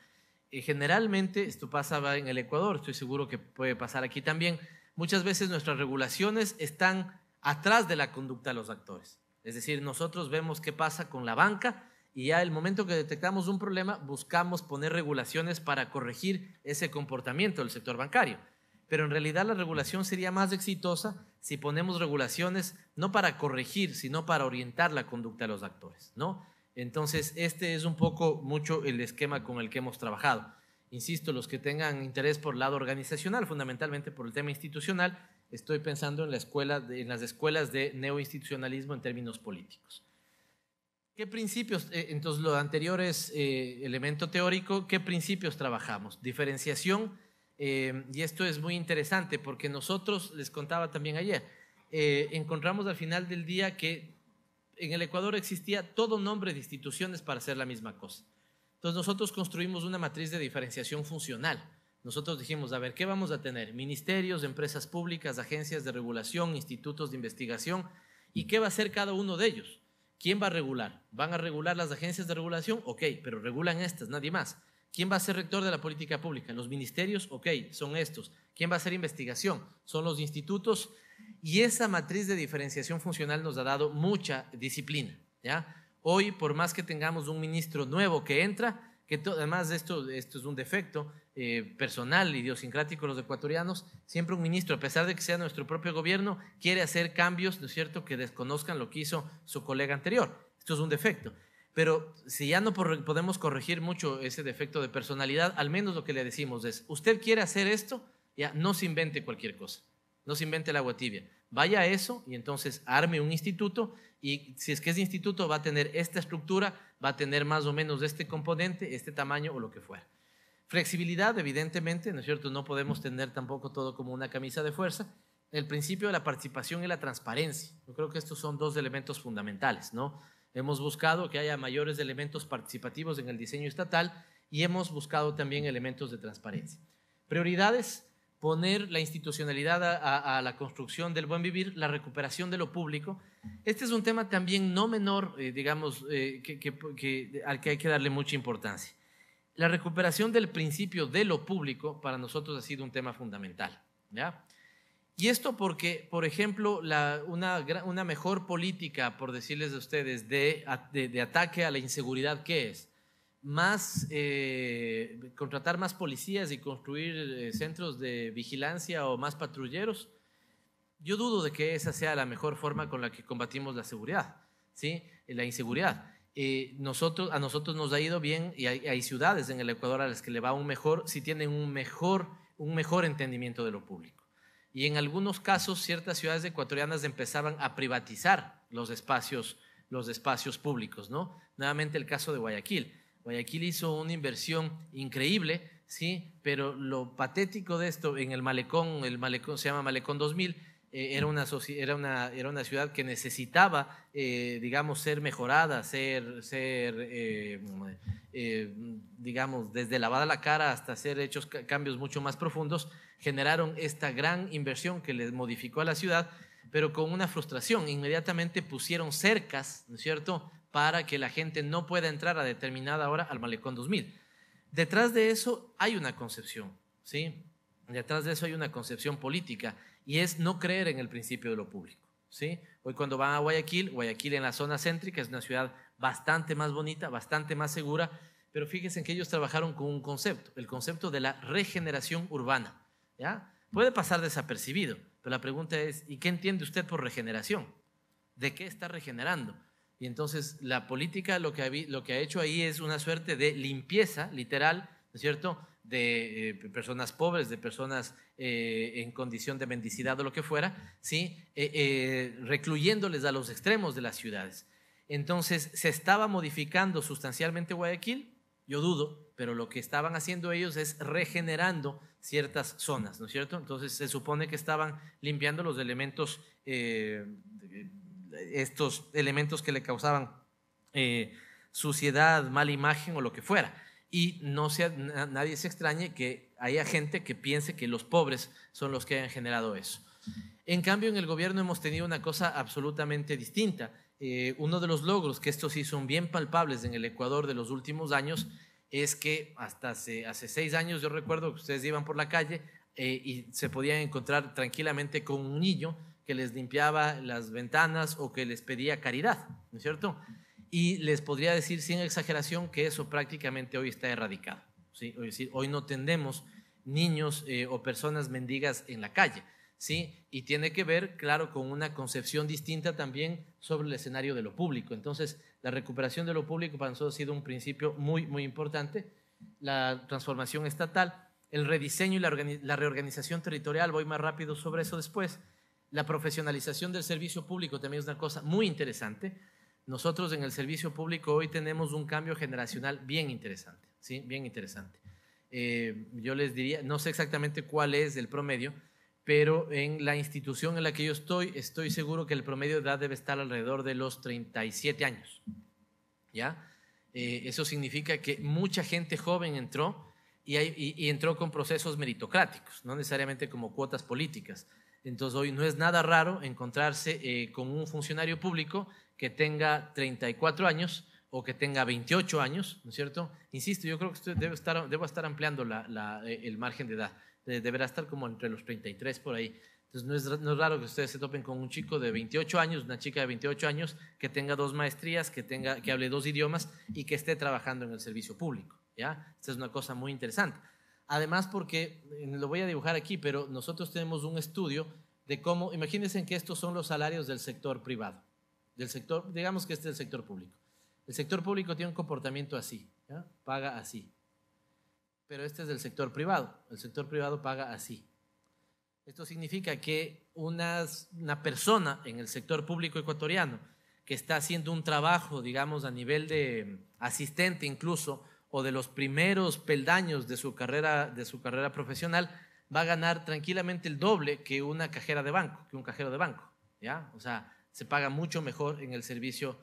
Generalmente, esto pasaba en el Ecuador, estoy seguro que puede pasar aquí también, muchas veces nuestras regulaciones están atrás de la conducta de los actores. Es decir, nosotros vemos qué pasa con la banca y ya el momento que detectamos un problema, buscamos poner regulaciones para corregir ese comportamiento del sector bancario. Pero en realidad la regulación sería más exitosa si ponemos regulaciones no para corregir, sino para orientar la conducta de los actores, ¿no? Entonces, este es un poco mucho el esquema con el que hemos trabajado. Insisto, los que tengan interés por el lado organizacional, fundamentalmente por el tema institucional, estoy pensando en las escuelas de neoinstitucionalismo en términos políticos. ¿Qué principios? Entonces, lo anterior es elemento teórico. ¿Qué principios trabajamos? Diferenciación, y esto es muy interesante porque nosotros, les contaba también ayer, encontramos al final del día que en el Ecuador existía todo nombre de instituciones para hacer la misma cosa. Entonces nosotros construimos una matriz de diferenciación funcional. Nosotros dijimos, a ver, ¿qué vamos a tener? Ministerios, empresas públicas, agencias de regulación, institutos de investigación. ¿Y qué va a hacer cada uno de ellos? ¿Quién va a regular? ¿Van a regular las agencias de regulación? Ok, pero regulan estas, nadie más. ¿Quién va a ser rector de la política pública? ¿Los ministerios? Ok, son estos. ¿Quién va a hacer investigación? Son los institutos. Y esa matriz de diferenciación funcional nos ha dado mucha disciplina, ¿ya? Hoy, por más que tengamos un ministro nuevo que entra, que además esto es un defecto, personal, idiosincrático de los ecuatorianos, siempre un ministro, a pesar de que sea nuestro propio gobierno, quiere hacer cambios, ¿no es cierto?, que desconozcan lo que hizo su colega anterior. Esto es un defecto. Pero si ya no podemos corregir mucho ese defecto de personalidad, al menos lo que le decimos es, usted quiere hacer esto, ya no se invente cualquier cosa, no se invente el agua tibia. Vaya a eso y entonces arme un instituto y si es que ese instituto va a tener esta estructura, va a tener más o menos este componente, este tamaño o lo que fuera. Flexibilidad, evidentemente, ¿no es cierto? No podemos tener tampoco todo como una camisa de fuerza. El principio de la participación y la transparencia. Yo creo que estos son dos elementos fundamentales, ¿no? Hemos buscado que haya mayores elementos participativos en el diseño estatal y hemos buscado también elementos de transparencia. Prioridades, poner la institucionalidad a la construcción del buen vivir, la recuperación de lo público. Este es un tema también no menor, digamos, al que hay que darle mucha importancia. La recuperación del principio de lo público para nosotros ha sido un tema fundamental, ¿ya? Y esto porque, por ejemplo, una mejor política, por decirles a ustedes, de ataque a la inseguridad, ¿qué es? Contratar más policías y construir centros de vigilancia o más patrulleros. Yo dudo de que esa sea la mejor forma con la que combatimos la seguridad, ¿sí? La inseguridad. A nosotros nos ha ido bien y hay ciudades en el Ecuador a las que le va si tienen un mejor entendimiento de lo público. Y en algunos casos ciertas ciudades ecuatorianas empezaban a privatizar los espacios públicos, ¿no? Nuevamente el caso de Guayaquil. Guayaquil hizo una inversión increíble, ¿sí? Pero lo patético de esto, en el malecón se llama Malecón 2000, era una ciudad que necesitaba, digamos, ser mejorada, digamos, desde lavada la cara hasta hacer hechos cambios mucho más profundos, generaron esta gran inversión que les modificó a la ciudad, pero con una frustración. Inmediatamente pusieron cercas, ¿no es cierto?, para que la gente no pueda entrar a determinada hora al Malecón 2000. Detrás de eso hay una concepción, ¿sí? Detrás de eso hay una concepción política y es no creer en el principio de lo público, ¿sí? Hoy cuando van a Guayaquil en la zona céntrica es una ciudad bastante más bonita, bastante más segura, pero fíjense que ellos trabajaron con un concepto, el concepto de la regeneración urbana, ¿ya? Puede pasar desapercibido, pero la pregunta es, ¿y qué entiende usted por regeneración? ¿De qué está regenerando? Y entonces la política lo que ha hecho ahí es una suerte de limpieza literal, ¿no es cierto?, de personas pobres, de personas en condición de mendicidad o lo que fuera, ¿sí? Recluyéndoles a los extremos de las ciudades. Entonces, ¿se estaba modificando sustancialmente Guayaquil? Yo dudo, pero lo que estaban haciendo ellos es regenerando ciertas zonas, ¿no es cierto? Entonces, se supone que estaban limpiando los elementos, estos elementos que le causaban suciedad, mala imagen o lo que fuera. Y nadie se extrañe que haya gente que piense que los pobres son los que hayan generado eso. En cambio, en el gobierno hemos tenido una cosa absolutamente distinta. Uno de los logros, que estos sí son bien palpables en el Ecuador de los últimos años, es que hasta hace 6 años yo recuerdo que ustedes iban por la calle y se podían encontrar tranquilamente con un niño que les limpiaba las ventanas o que les pedía caridad, ¿no es cierto? Y les podría decir sin exageración que eso prácticamente hoy está erradicado, ¿sí? Es decir, hoy no tenemos niños o personas mendigas en la calle, ¿sí? Y tiene que ver, claro, con una concepción distinta también sobre el escenario de lo público. Entonces, la recuperación de lo público para nosotros ha sido un principio muy, muy importante. La transformación estatal, el rediseño y la reorganización territorial, voy más rápido sobre eso después. La profesionalización del servicio público también es una cosa muy interesante. Nosotros en el servicio público hoy tenemos un cambio generacional bien interesante, ¿sí? Bien interesante. Yo les diría, no sé exactamente cuál es el promedio, pero en la institución en la que yo estoy seguro que el promedio de edad debe estar alrededor de los 37 años, ¿ya? Eso significa que mucha gente joven entró y entró con procesos meritocráticos, no necesariamente como cuotas políticas. Entonces hoy no es nada raro encontrarse con un funcionario público que tenga 34 años o que tenga 28 años, ¿no es cierto? Insisto, yo creo que debo estar ampliando el margen de edad. Deberá estar como entre los 33 por ahí. Entonces no es raro que ustedes se topen con un chico de 28 años, una chica de 28 años que tenga 2 maestrías, que hable 2 idiomas y que esté trabajando en el servicio público, ¿ya? Esta es una cosa muy interesante. Además porque, lo voy a dibujar aquí, pero nosotros tenemos un estudio de cómo, imagínense que estos son los salarios del sector privado, del sector, digamos que este es el sector público. El sector público tiene un comportamiento así, ¿ya? Paga así. Pero este es del sector privado, el sector privado paga así. Esto significa que una persona en el sector público ecuatoriano que está haciendo un trabajo, digamos, a nivel de asistente incluso, o de los primeros peldaños de su carrera profesional, va a ganar tranquilamente el doble que una cajera de banco, que un cajero de banco, ¿ya? O sea, se paga mucho mejor en el servicio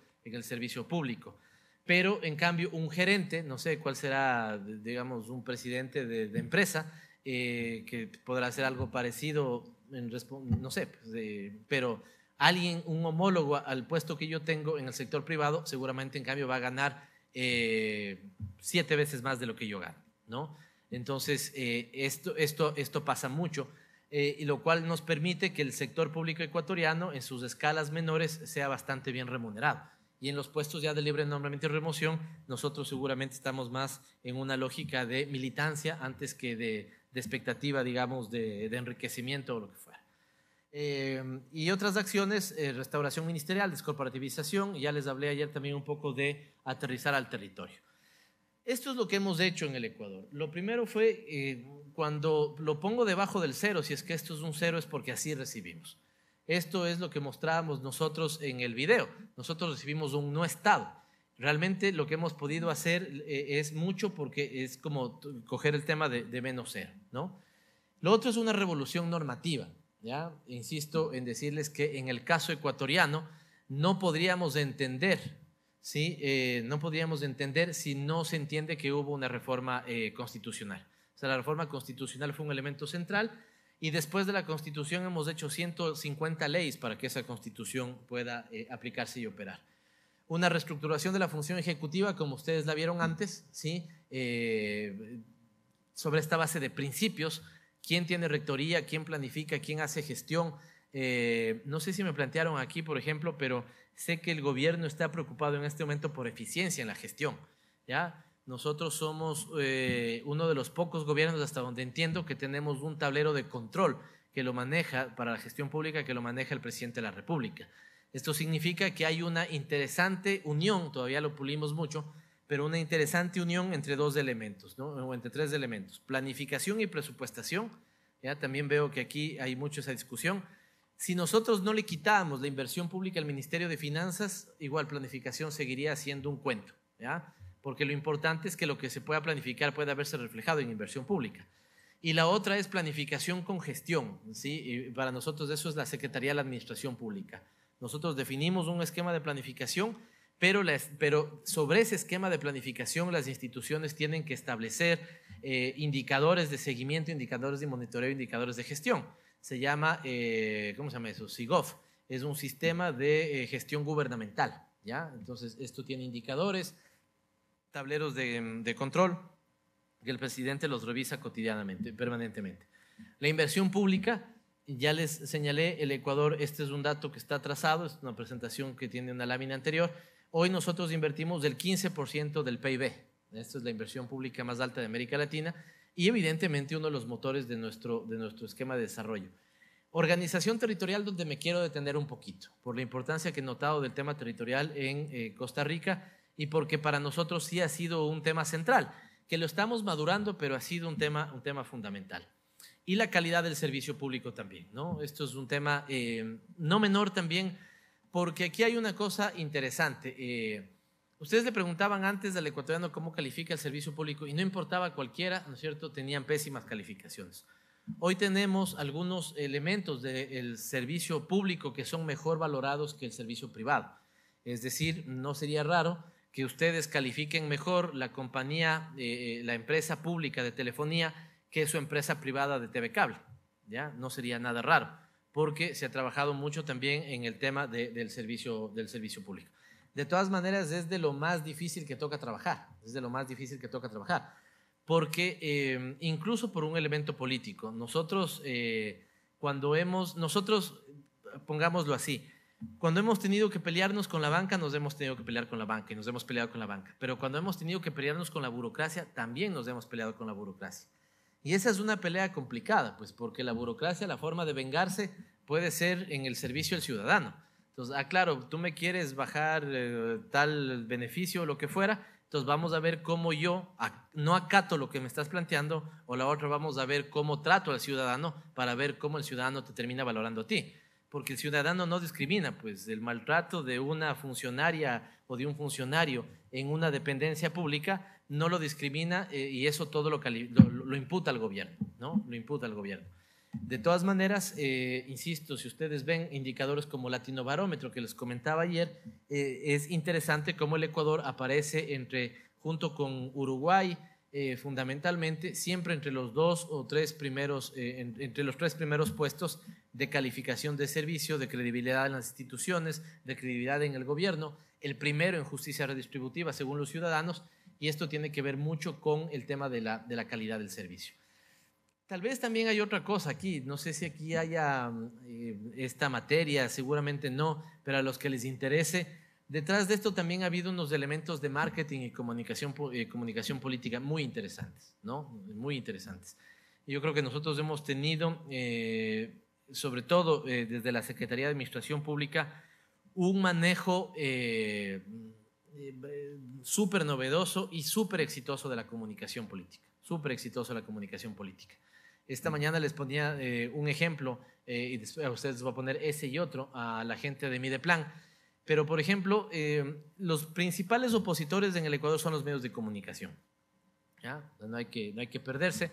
público. Pero, en cambio, un gerente, no sé cuál será, digamos, un presidente de empresa, que podrá hacer algo parecido, no sé, pero alguien, un homólogo al puesto que yo tengo en el sector privado, seguramente, en cambio, va a ganar 7 veces más de lo que yo gano, ¿no? Entonces, esto pasa mucho, y lo cual nos permite que el sector público ecuatoriano, en sus escalas menores, sea bastante bien remunerado. Y en los puestos ya de libre nombramiento y remoción, nosotros seguramente estamos más en una lógica de militancia antes que de expectativa, digamos, de enriquecimiento o lo que fuera. Y otras acciones, restauración ministerial, descorporativización, ya les hablé ayer también un poco de aterrizar al territorio. Esto es lo que hemos hecho en el Ecuador. Lo primero fue, cuando lo pongo debajo del cero, si es que esto es un cero, es porque así recibimos. Esto es lo que mostrábamos nosotros en el video. Nosotros recibimos un no estado. Realmente lo que hemos podido hacer es mucho, porque es como coger el tema de menos cero, ¿no? Lo otro es una revolución normativa, ¿ya? Insisto en decirles que en el caso ecuatoriano no podríamos entender, ¿sí? No podríamos entender si no se entiende que hubo una reforma constitucional. O sea, la reforma constitucional fue un elemento central, y después de la Constitución hemos hecho 150 leyes para que esa Constitución pueda aplicarse y operar. Una reestructuración de la función ejecutiva, como ustedes la vieron antes, ¿sí? Sobre esta base de principios: quién tiene rectoría, quién planifica, quién hace gestión. No sé si me plantearon aquí, por ejemplo, pero sé que el gobierno está preocupado en este momento por eficiencia en la gestión, ¿ya? Nosotros somos uno de los pocos gobiernos, hasta donde entiendo, que tenemos un tablero de control que lo maneja, para la gestión pública, que lo maneja el presidente de la República. Esto significa que hay una interesante unión, todavía lo pulimos mucho, pero una interesante unión entre dos elementos, ¿no? O entre 3 elementos: planificación y presupuestación. Ya también veo que aquí hay mucho esa discusión. Si nosotros no le quitábamos la inversión pública al Ministerio de Finanzas, igual planificación seguiría siendo un cuento, ¿ya? Porque lo importante es que lo que se pueda planificar pueda verse reflejado en inversión pública. Y la otra es planificación con gestión, ¿sí? Y para nosotros eso es la Secretaría de la Administración Pública. Nosotros definimos un esquema de planificación, pero sobre ese esquema de planificación las instituciones tienen que establecer indicadores de seguimiento, indicadores de monitoreo, indicadores de gestión. Se llama, ¿cómo se llama eso? SIGOF. Es un sistema de gestión gubernamental, ¿ya? Entonces, esto tiene indicadores, tableros de control, que el presidente los revisa cotidianamente, permanentemente. La inversión pública, ya les señalé, el Ecuador, este es un dato que está trazado, es una presentación que tiene una lámina anterior. Hoy nosotros invertimos del 15% del PIB. Esta es la inversión pública más alta de América Latina y evidentemente uno de los motores de nuestro esquema de desarrollo. Organización territorial, donde me quiero detener un poquito, por la importancia que he notado del tema territorial en Costa Rica, y porque para nosotros sí ha sido un tema central, que lo estamos madurando, pero ha sido un tema fundamental. Y la calidad del servicio público también, ¿no? Esto es un tema no menor también, porque aquí hay una cosa interesante. Ustedes le preguntaban antes al ecuatoriano cómo califica el servicio público, y no importaba cualquiera, ¿no es cierto?, tenían pésimas calificaciones. Hoy tenemos algunos elementos del servicio público que son mejor valorados que el servicio privado. Es decir, no sería raro que ustedes califiquen mejor la compañía, la empresa pública de telefonía, que su empresa privada de TV Cable, ¿ya? No sería nada raro, porque se ha trabajado mucho también en el tema del servicio público. De todas maneras, es de lo más difícil que toca trabajar, porque incluso por un elemento político, nosotros, pongámoslo así, cuando hemos tenido que pelearnos con la banca, nos hemos tenido que pelear con la banca y nos hemos peleado con la banca, pero cuando hemos tenido que pelearnos con la burocracia, también nos hemos peleado con la burocracia. Y esa es una pelea complicada, pues porque la burocracia, la forma de vengarse puede ser en el servicio al ciudadano. Entonces, claro, tú me quieres bajar tal beneficio o lo que fuera, entonces vamos a ver cómo yo no acato lo que me estás planteando, o la otra vamos a ver cómo trato al ciudadano para ver cómo el ciudadano te termina valorando a ti. Porque el ciudadano no discrimina, pues el maltrato de una funcionaria o de un funcionario en una dependencia pública no lo discrimina y eso todo lo imputa al gobierno, ¿no? Lo imputa al gobierno. De todas maneras, insisto, si ustedes ven indicadores como Latinobarómetro que les comentaba ayer, es interesante cómo el Ecuador aparece junto con Uruguay, fundamentalmente, siempre entre los entre los tres primeros puestos de calificación de servicio, de credibilidad en las instituciones, de credibilidad en el gobierno, el primero en justicia redistributiva según los ciudadanos, y esto tiene que ver mucho con el tema de la calidad del servicio. Tal vez también hay otra cosa aquí, no sé si aquí haya esta materia, seguramente no, pero a los que les interese, detrás de esto también ha habido unos elementos de marketing y comunicación política muy interesantes, ¿no? Muy interesantes. Yo creo que nosotros hemos tenido, sobre todo desde la Secretaría de Administración Pública, un manejo súper novedoso y súper exitoso de la comunicación política, súper exitoso de la comunicación política. Esta mañana les ponía un ejemplo, y después a ustedes les voy a poner ese y otro, a la gente de Mideplan. Pero, por ejemplo, los principales opositores en el Ecuador son los medios de comunicación. ¿Ya? No hay que perderse.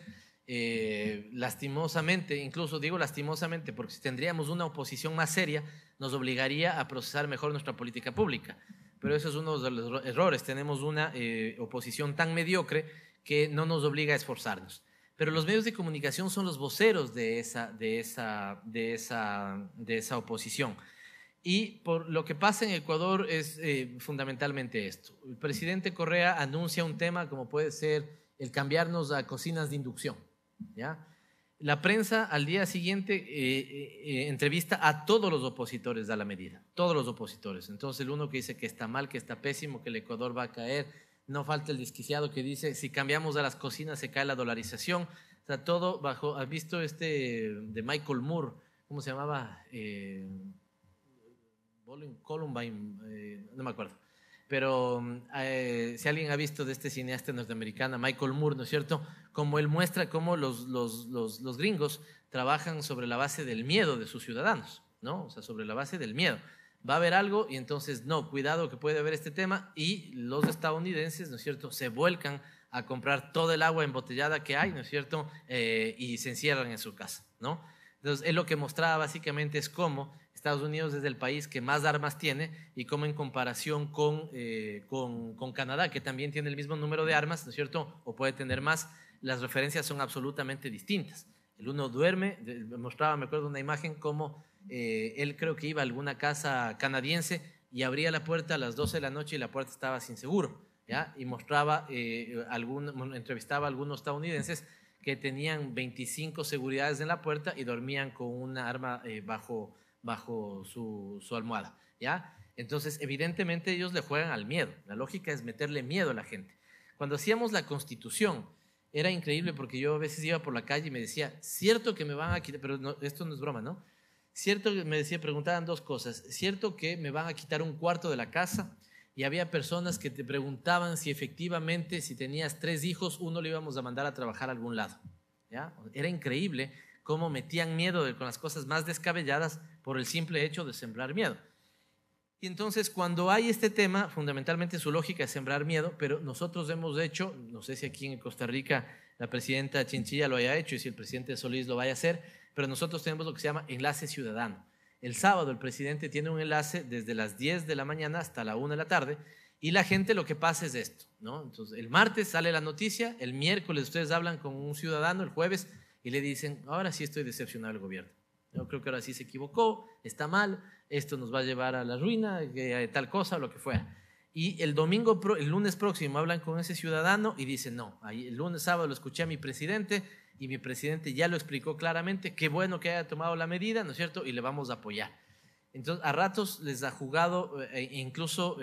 Lastimosamente, incluso digo lastimosamente, porque si tendríamos una oposición más seria, nos obligaría a procesar mejor nuestra política pública. Pero eso es uno de los errores. Tenemos una oposición tan mediocre que no nos obliga a esforzarnos. Pero los medios de comunicación son los voceros de esa oposición. Y por lo que pasa en Ecuador es fundamentalmente esto. El presidente Correa anuncia un tema como puede ser el cambiarnos a cocinas de inducción, ¿ya? La prensa al día siguiente entrevista a todos los opositores a la medida, todos los opositores. Entonces el uno que dice que está mal, que está pésimo, que el Ecuador va a caer, no falta el desquiciado que dice si cambiamos a las cocinas se cae la dolarización. O sea, todo bajo, ¿has visto de Michael Moore? ¿Cómo se llamaba? Columbine, no me acuerdo. Pero si alguien ha visto de este cineasta norteamericano, Michael Moore, ¿no es cierto? Como él muestra cómo los gringos trabajan sobre la base del miedo de sus ciudadanos, ¿no? O sea, sobre la base del miedo. Va a haber algo y entonces, no, cuidado que puede haber este tema, y los estadounidenses, ¿no es cierto?, se vuelcan a comprar todo el agua embotellada que hay, ¿no es cierto?, y se encierran en su casa, ¿no? Entonces, él lo que mostraba básicamente es cómo Estados Unidos es el país que más armas tiene y cómo en comparación con Canadá, que también tiene el mismo número de armas, ¿no es cierto?, o puede tener más, las referencias son absolutamente distintas. El uno duerme, mostraba, me acuerdo, una imagen como él creo que iba a alguna casa canadiense y abría la puerta a las 12 de la noche y la puerta estaba sin seguro, ¿ya? Y mostraba, entrevistaba a algunos estadounidenses que tenían 25 seguridades en la puerta y dormían con una arma bajo su almohada, ¿ya? Entonces, evidentemente ellos le juegan al miedo. La lógica es meterle miedo a la gente. Cuando hacíamos la Constitución, era increíble porque yo a veces iba por la calle y me decía, cierto que me van a quitar, pero no, esto no es broma, ¿no? Cierto que me decía, preguntaban dos cosas, cierto que me van a quitar un cuarto de la casa, y había personas que te preguntaban si efectivamente, si tenías 3 hijos, uno le íbamos a mandar a trabajar a algún lado, ¿ya? Era increíble cómo metían miedo con las cosas más descabelladas por el simple hecho de sembrar miedo. Y entonces cuando hay este tema, fundamentalmente su lógica es sembrar miedo, pero nosotros hemos hecho, no sé si aquí en Costa Rica la presidenta Chinchilla lo haya hecho y si el presidente Solís lo vaya a hacer, pero nosotros tenemos lo que se llama enlace ciudadano. El sábado el presidente tiene un enlace desde las 10 de la mañana hasta la 1 de la tarde y la gente lo que pasa es esto, ¿no? Entonces el martes sale la noticia, el miércoles ustedes hablan con un ciudadano, el jueves, y le dicen, ahora sí estoy decepcionado del gobierno. Yo creo que ahora sí se equivocó, está mal, esto nos va a llevar a la ruina, tal cosa, lo que fuera. Y el lunes próximo hablan con ese ciudadano y dicen, no, el lunes sábado lo escuché a mi presidente y mi presidente ya lo explicó claramente, qué bueno que haya tomado la medida, ¿no es cierto? Y le vamos a apoyar. Entonces, a ratos les ha jugado, incluso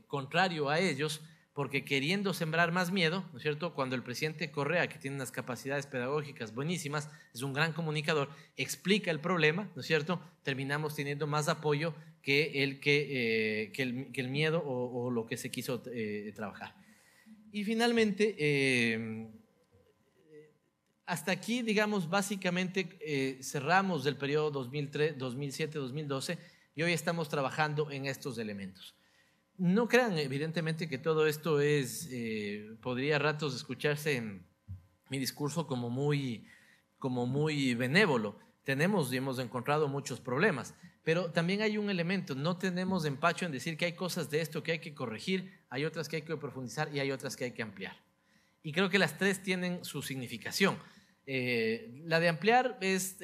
contrario a ellos, porque queriendo sembrar más miedo, ¿no es cierto? Cuando el presidente Correa, que tiene unas capacidades pedagógicas buenísimas, es un gran comunicador, explica el problema, ¿no es cierto? Terminamos teniendo más apoyo que el miedo o lo que se quiso trabajar. Y finalmente, hasta aquí, digamos, básicamente cerramos el periodo 2003, 2007, 2012 y hoy estamos trabajando en estos elementos. No crean, evidentemente, que todo esto podría a ratos escucharse en mi discurso como muy benévolo. Tenemos y hemos encontrado muchos problemas, pero también hay un elemento, no tenemos empacho en decir que hay cosas de esto que hay que corregir, hay otras que hay que profundizar y hay otras que hay que ampliar. Y creo que las tres tienen su significación. La de ampliar es,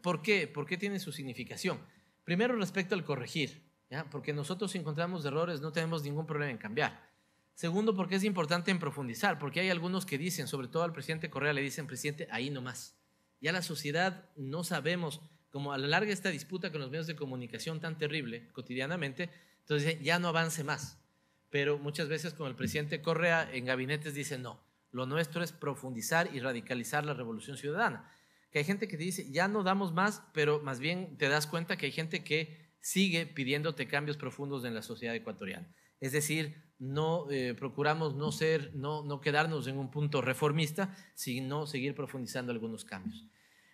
¿por qué? ¿Por qué tiene su significación? Primero, respecto al corregir. ¿Ya? Porque nosotros si encontramos errores no tenemos ningún problema en cambiar. Segundo, porque es importante en profundizar, porque hay algunos que dicen, sobre todo al presidente Correa le dicen, presidente, ahí nomás. Ya la sociedad no sabemos, como a la larga esta disputa con los medios de comunicación tan terrible cotidianamente, entonces ya no avance más. Pero muchas veces con el presidente Correa en gabinetes dicen, no, lo nuestro es profundizar y radicalizar la revolución ciudadana. Que hay gente que te dice, ya no damos más, pero más bien te das cuenta que hay gente que sigue pidiéndote cambios profundos en la sociedad ecuatoriana. Es decir, procuramos no quedarnos en un punto reformista, sino seguir profundizando algunos cambios.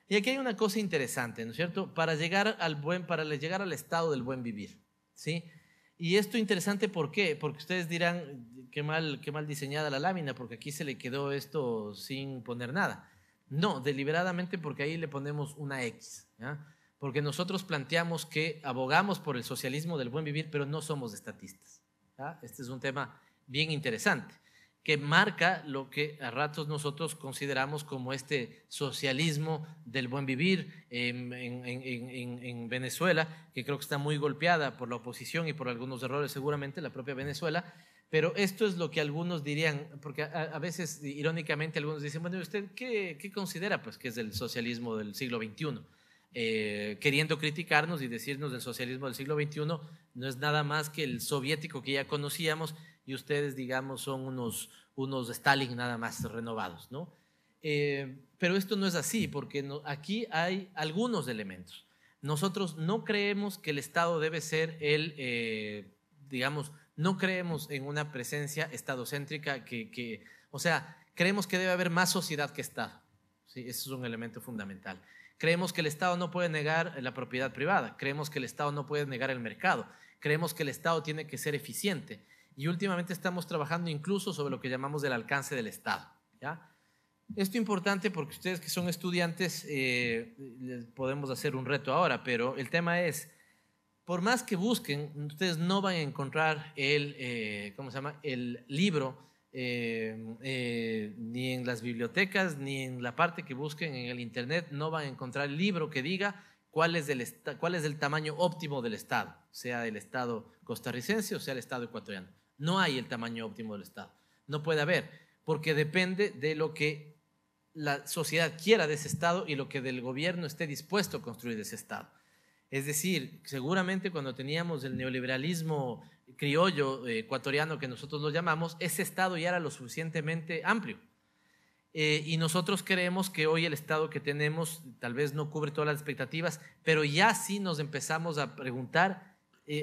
Y aquí hay una cosa interesante, ¿no es cierto? Para llegar al estado del buen vivir, ¿sí? Y esto interesante, ¿por qué? Porque ustedes dirán, qué mal diseñada la lámina, porque aquí se le quedó esto sin poner nada. No, deliberadamente porque ahí le ponemos una X, ¿ya? Porque nosotros planteamos que abogamos por el socialismo del buen vivir, pero no somos estatistas, ¿ya? Este es un tema bien interesante, que marca lo que a ratos nosotros consideramos como este socialismo del buen vivir en Venezuela, que creo que está muy golpeada por la oposición y por algunos errores seguramente, la propia Venezuela, pero esto es lo que algunos dirían, porque a veces irónicamente algunos dicen, bueno, ¿usted qué considera? Pues que es el socialismo del siglo XXI. Queriendo criticarnos y decirnos del socialismo del siglo XXI no es nada más que el soviético que ya conocíamos y ustedes, digamos, son unos Stalin nada más renovados, ¿no? Pero esto no es así, porque aquí hay algunos elementos. Nosotros no creemos que el Estado debe ser digamos, no creemos en una presencia estadocéntrica o sea, creemos que debe haber más sociedad que Estado, ¿sí? Ese es un elemento fundamental. Creemos que el Estado no puede negar la propiedad privada, creemos que el Estado no puede negar el mercado, creemos que el Estado tiene que ser eficiente y últimamente estamos trabajando incluso sobre lo que llamamos el alcance del Estado, ¿ya? Esto es importante porque ustedes que son estudiantes les podemos hacer un reto ahora, pero el tema es, por más que busquen, ustedes no van a encontrar el libro ni en las bibliotecas, ni en la parte que busquen en el internet, no van a encontrar el libro que diga cuál es el tamaño óptimo del Estado, sea el Estado costarricense o sea el Estado ecuatoriano. No hay el tamaño óptimo del Estado, no puede haber, porque depende de lo que la sociedad quiera de ese Estado y lo que del gobierno esté dispuesto a construir de ese Estado. Es decir, seguramente cuando teníamos el neoliberalismo criollo ecuatoriano que nosotros lo llamamos, ese Estado ya era lo suficientemente amplio. Y nosotros creemos que hoy el Estado que tenemos tal vez no cubre todas las expectativas, pero ya sí nos empezamos a preguntar,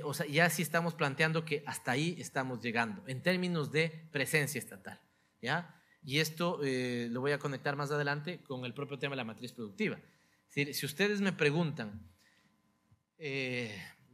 o sea, ya sí estamos planteando que hasta ahí estamos llegando en términos de presencia estatal, ¿ya? Y esto lo voy a conectar más adelante con el propio tema de la matriz productiva. Es decir, si ustedes me preguntan,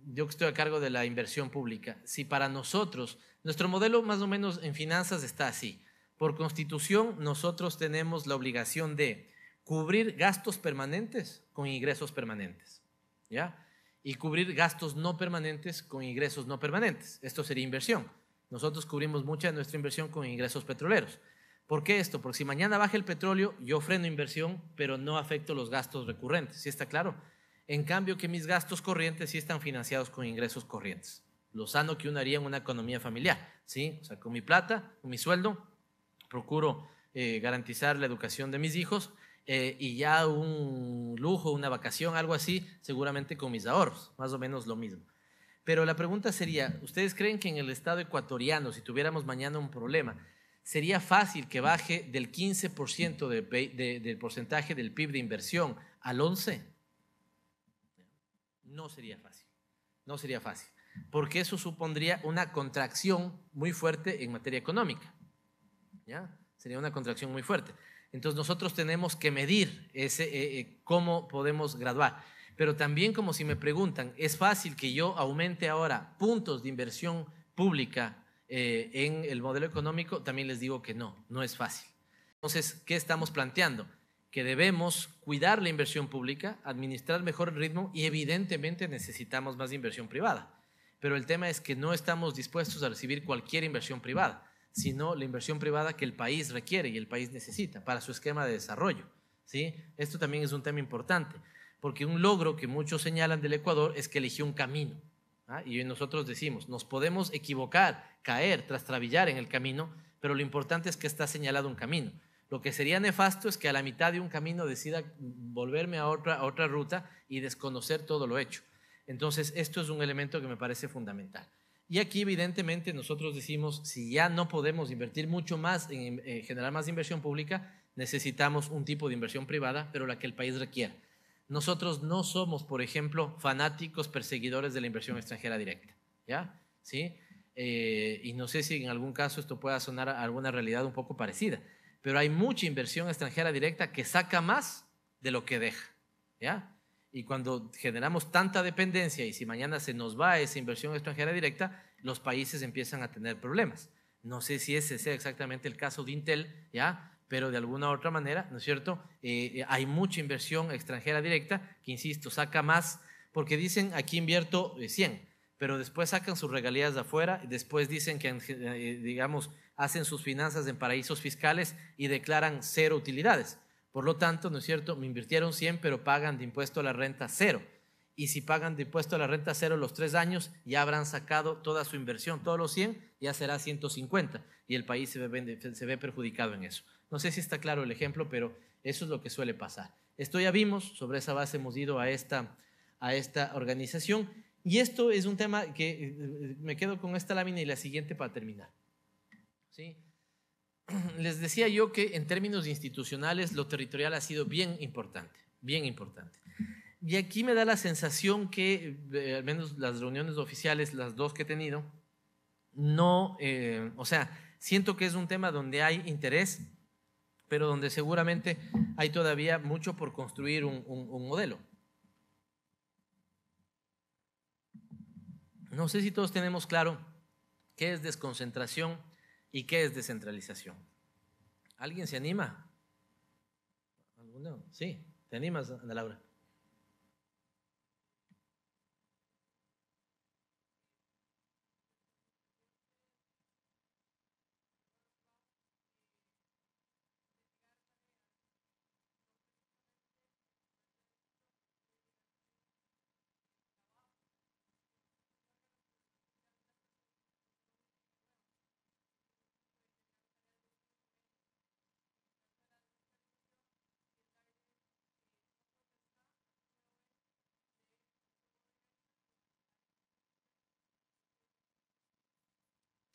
yo que estoy a cargo de la inversión pública, si para nosotros, nuestro modelo más o menos en finanzas está así. Por constitución, nosotros tenemos la obligación de cubrir gastos permanentes con ingresos permanentes, ¿ya? Y cubrir gastos no permanentes con ingresos no permanentes. Esto sería inversión. Nosotros cubrimos mucha de nuestra inversión con ingresos petroleros. ¿Por qué esto? Porque si mañana baja el petróleo, yo freno inversión, pero no afecto los gastos recurrentes, ¿sí está claro? En cambio que mis gastos corrientes sí están financiados con ingresos corrientes. Lo sano que uno haría en una economía familiar, ¿sí? O sea, con mi plata, con mi sueldo, procuro garantizar la educación de mis hijos y ya un lujo, una vacación, algo así, seguramente con mis ahorros, más o menos lo mismo. Pero la pregunta sería, ¿ustedes creen que en el Estado ecuatoriano, si tuviéramos mañana un problema, sería fácil que baje del 15% del porcentaje del PIB de inversión al 11%? No sería fácil, no sería fácil, porque eso supondría una contracción muy fuerte en materia económica, ¿ya? Sería una contracción muy fuerte. Entonces nosotros tenemos que medir cómo podemos graduar. Pero también, como si me preguntan, ¿es fácil que yo aumente ahora puntos de inversión pública en el modelo económico? También les digo que no, no es fácil. Entonces, ¿qué estamos planteando? Que debemos cuidar la inversión pública, administrar mejor el ritmo y evidentemente necesitamos más inversión privada. Pero el tema es que no estamos dispuestos a recibir cualquier inversión privada, sino la inversión privada que el país requiere y el país necesita para su esquema de desarrollo, ¿sí? Esto también es un tema importante, porque un logro que muchos señalan del Ecuador es que eligió un camino, ¿ah? Y nosotros decimos, nos podemos equivocar, caer, trastrabillar en el camino, pero lo importante es que está señalado un camino. Lo que sería nefasto es que a la mitad de un camino decida volverme a otra ruta y desconocer todo lo hecho. Entonces, esto es un elemento que me parece fundamental. Y aquí, evidentemente, nosotros decimos, si ya no podemos invertir mucho más en generar más inversión pública, necesitamos un tipo de inversión privada, pero la que el país requiera. Nosotros no somos, por ejemplo, fanáticos perseguidores de la inversión extranjera directa, ¿ya? ¿Sí? Y no sé si en algún caso esto pueda sonar a alguna realidad un poco parecida, pero hay mucha inversión extranjera directa que saca más de lo que deja, ¿ya? Y cuando generamos tanta dependencia y si mañana se nos va esa inversión extranjera directa, los países empiezan a tener problemas. No sé si ese sea exactamente el caso de Intel, ¿ya? Pero de alguna u otra manera, ¿no es cierto? Hay mucha inversión extranjera directa que, insisto, saca más, porque dicen aquí invierto 100, pero después sacan sus regalías de afuera, después dicen que, digamos, hacen sus finanzas en paraísos fiscales y declaran 0 utilidades. Por lo tanto, ¿no es cierto? Me invirtieron 100, pero pagan de impuesto a la renta 0. Y si pagan de impuesto a la renta 0 los 3 años, ya habrán sacado toda su inversión. Todos los 100 ya será 150 y el país se ve perjudicado en eso. No sé si está claro el ejemplo, pero eso es lo que suele pasar. Esto ya vimos, sobre esa base hemos ido a esta organización. Y esto es un tema que me quedo con esta lámina y la siguiente para terminar. ¿Sí? Les decía yo que en términos institucionales lo territorial ha sido bien importante, bien importante. Y aquí me da la sensación que, al menos las reuniones oficiales, las dos que he tenido, no, o sea, siento que es un tema donde hay interés, pero donde seguramente hay todavía mucho por construir un modelo. No sé si todos tenemos claro qué es desconcentración y qué es descentralización. ¿Alguien se anima? ¿Alguno? Sí, ¿te animas, Ana Laura?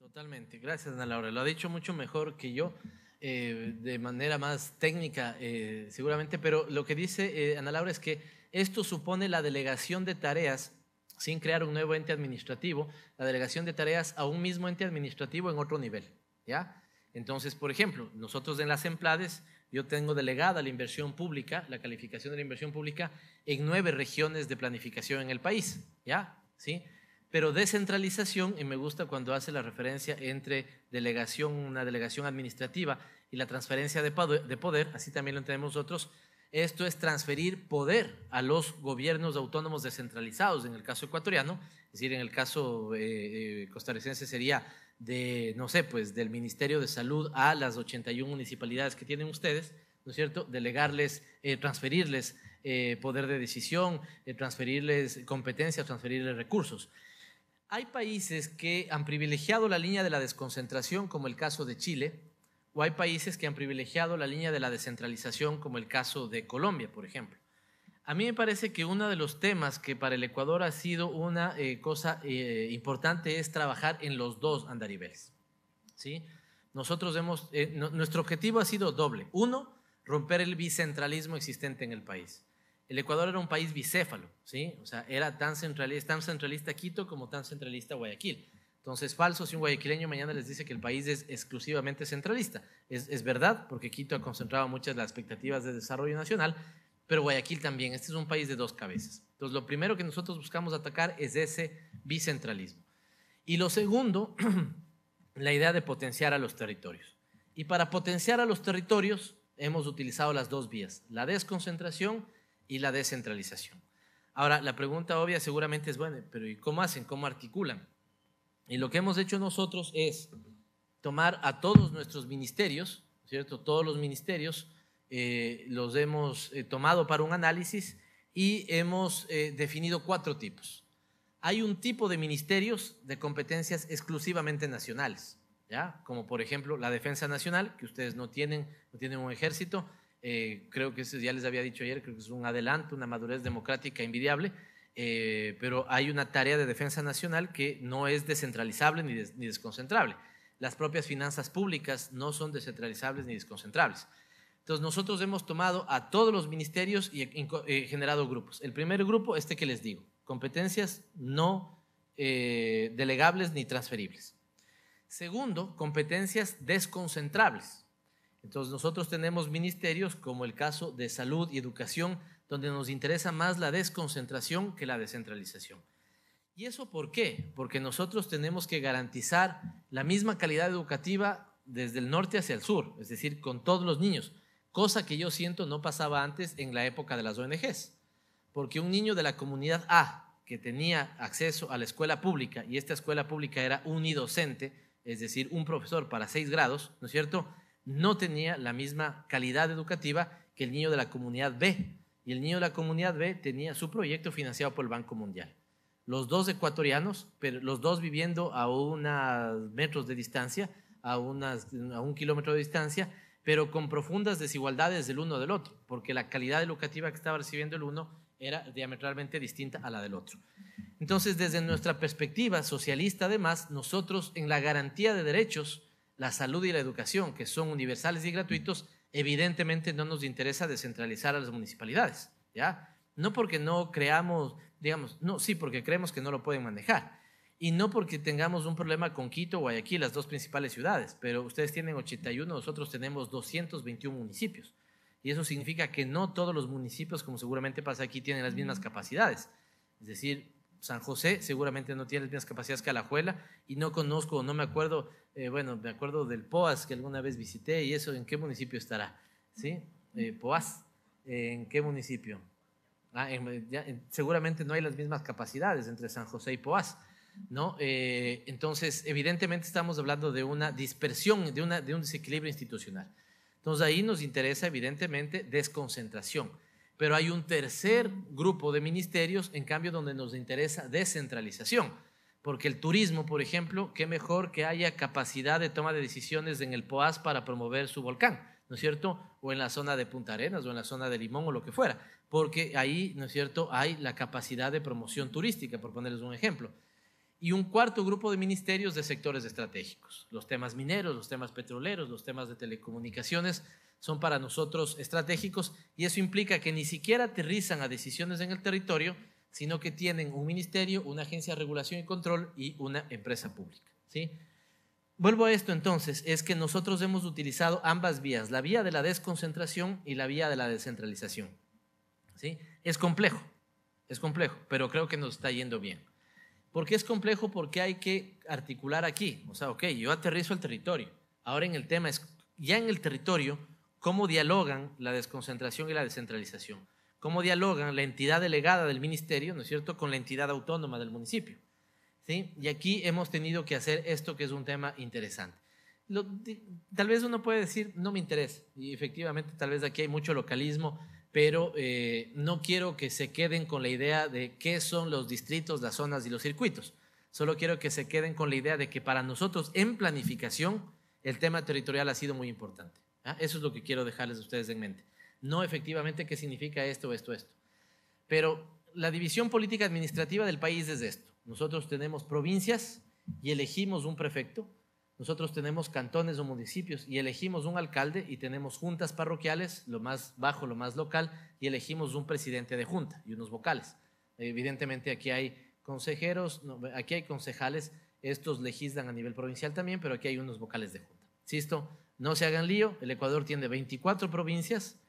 Totalmente, gracias Ana Laura, lo ha dicho mucho mejor que yo, de manera más técnica seguramente, pero lo que dice Ana Laura es que esto supone la delegación de tareas, sin crear un nuevo ente administrativo, la delegación de tareas a un mismo ente administrativo en otro nivel, ¿ya? Entonces, por ejemplo, nosotros en las EMPLADES, yo tengo delegada la inversión pública, la calificación de la inversión pública en 9 regiones de planificación en el país, ¿ya? ¿Sí? Pero descentralización, y me gusta cuando hace la referencia entre delegación, una delegación administrativa y la transferencia de poder, así también lo entendemos nosotros, esto es transferir poder a los gobiernos autónomos descentralizados, en el caso ecuatoriano, es decir, en el caso costarricense sería de, no sé, pues del Ministerio de Salud a las 81 municipalidades que tienen ustedes, ¿no es cierto? Delegarles, transferirles poder de decisión, transferirles competencias, transferirles recursos. Hay países que han privilegiado la línea de la desconcentración, como el caso de Chile, o hay países que han privilegiado la línea de la descentralización, como el caso de Colombia, por ejemplo. A mí me parece que uno de los temas que para el Ecuador ha sido una cosa importante es trabajar en los dos andariveles, ¿sí? Nosotros nuestro objetivo ha sido doble. Uno, romper el bicentralismo existente en el país. El Ecuador era un país bicéfalo, ¿sí? O sea, era tan centralista Quito como tan centralista Guayaquil. Entonces, falso si un guayaquileño mañana les dice que el país es exclusivamente centralista. Es verdad, porque Quito ha concentrado muchas de las expectativas de desarrollo nacional, pero Guayaquil también. Este es un país de dos cabezas. Entonces, lo primero que nosotros buscamos atacar es ese bicentralismo. Y lo segundo, la idea de potenciar a los territorios. Y para potenciar a los territorios hemos utilizado las dos vías, la desconcentración y la descentralización. Ahora, la pregunta obvia seguramente es, bueno, pero ¿y cómo hacen? ¿Cómo articulan? Y lo que hemos hecho nosotros es tomar a todos nuestros ministerios, ¿cierto? Todos los ministerios los hemos tomado para un análisis y hemos definido 4 tipos. Hay un tipo de ministerios de competencias exclusivamente nacionales, ¿ya? Como por ejemplo la Defensa Nacional, que ustedes no tienen un ejército. Creo que eso ya les había dicho ayer, creo que es un adelanto, una madurez democrática envidiable, pero hay una tarea de defensa nacional que no es descentralizable ni desconcentrable. Las propias finanzas públicas no son descentralizables ni desconcentrables. Entonces nosotros hemos tomado a todos los ministerios y generado grupos. El primer grupo, que les digo, competencias no delegables ni transferibles. Segundo, competencias desconcentrables. Entonces nosotros tenemos ministerios como el caso de salud y educación, donde nos interesa más la desconcentración que la descentralización. ¿Y eso por qué? Porque nosotros tenemos que garantizar la misma calidad educativa desde el norte hacia el sur, es decir, con todos los niños, cosa que yo siento no pasaba antes en la época de las ONGs, porque un niño de la comunidad A que tenía acceso a la escuela pública, y esta escuela pública era unidocente, es decir, un profesor para 6 grados, ¿no es cierto?, no tenía la misma calidad educativa que el niño de la comunidad B. Y el niño de la comunidad B tenía su proyecto financiado por el Banco Mundial. Los dos ecuatorianos, pero los dos viviendo a unos metros de distancia, a 1 kilómetro de distancia, pero con profundas desigualdades del uno del otro, porque la calidad educativa que estaba recibiendo el uno era diametralmente distinta a la del otro. Entonces, desde nuestra perspectiva socialista, además, nosotros en la garantía de derechos, la salud y la educación, que son universales y gratuitos, evidentemente no nos interesa descentralizar a las municipalidades, ¿ya? No porque no creamos, digamos, no, sí, porque creemos que no lo pueden manejar, y no porque tengamos un problema con Quito o Guayaquil, las dos principales ciudades, pero ustedes tienen 81, nosotros tenemos 221 municipios, y eso significa que no todos los municipios, como seguramente pasa aquí, tienen las mismas capacidades. Es decir, San José seguramente no tiene las mismas capacidades que Alajuela, y no conozco, no me acuerdo, me acuerdo del Poás que alguna vez visité, y eso, ¿en qué municipio estará? ¿Sí? Poás, ¿en qué municipio? Seguramente no hay las mismas capacidades entre San José y Poás, ¿no? Entonces, evidentemente estamos hablando de una dispersión, de un desequilibrio institucional. Entonces, ahí nos interesa, evidentemente, desconcentración. Pero hay un tercer grupo de ministerios, en cambio, donde nos interesa descentralización. Porque el turismo, por ejemplo, qué mejor que haya capacidad de toma de decisiones en el Poás para promover su volcán, ¿no es cierto? O en la zona de Punta Arenas, o en la zona de Limón, o lo que fuera. Porque ahí, ¿no es cierto?, hay la capacidad de promoción turística, por ponerles un ejemplo. Y un cuarto grupo de ministerios de sectores estratégicos. Los temas mineros, los temas petroleros, los temas de telecomunicaciones son para nosotros estratégicos, y eso implica que ni siquiera aterrizan a decisiones en el territorio, sino que tienen un ministerio, una agencia de regulación y control y una empresa pública, ¿sí? Vuelvo a esto entonces, es que nosotros hemos utilizado ambas vías, la vía de la desconcentración y la vía de la descentralización, ¿sí? Es complejo, pero creo que nos está yendo bien. ¿Por qué es complejo? Porque hay que articular aquí, o sea, ok, yo aterrizo el territorio, ahora en el tema es, ya en el territorio, ¿cómo dialogan la desconcentración y la descentralización? ¿Cómo dialogan la entidad delegada del ministerio, ¿no es cierto?, con la entidad autónoma del municipio? ¿Sí? Y aquí hemos tenido que hacer esto, que es un tema interesante. Tal vez uno puede decir, no me interesa, y efectivamente tal vez aquí hay mucho localismo, pero no quiero que se queden con la idea de qué son los distritos, las zonas y los circuitos. Solo quiero que se queden con la idea de que para nosotros en planificación el tema territorial ha sido muy importante. Eso es lo que quiero dejarles a ustedes en mente. No efectivamente qué significa esto. Pero la división política administrativa del país es esto. Nosotros tenemos provincias y elegimos un prefecto. Nosotros tenemos cantones o municipios y elegimos un alcalde, y tenemos juntas parroquiales, lo más bajo, lo más local, y elegimos un presidente de junta y unos vocales. Evidentemente aquí hay consejeros, no, aquí hay concejales, estos legislan a nivel provincial también, pero aquí hay unos vocales de junta. Insisto, no se hagan lío, el Ecuador tiene 24 provincias,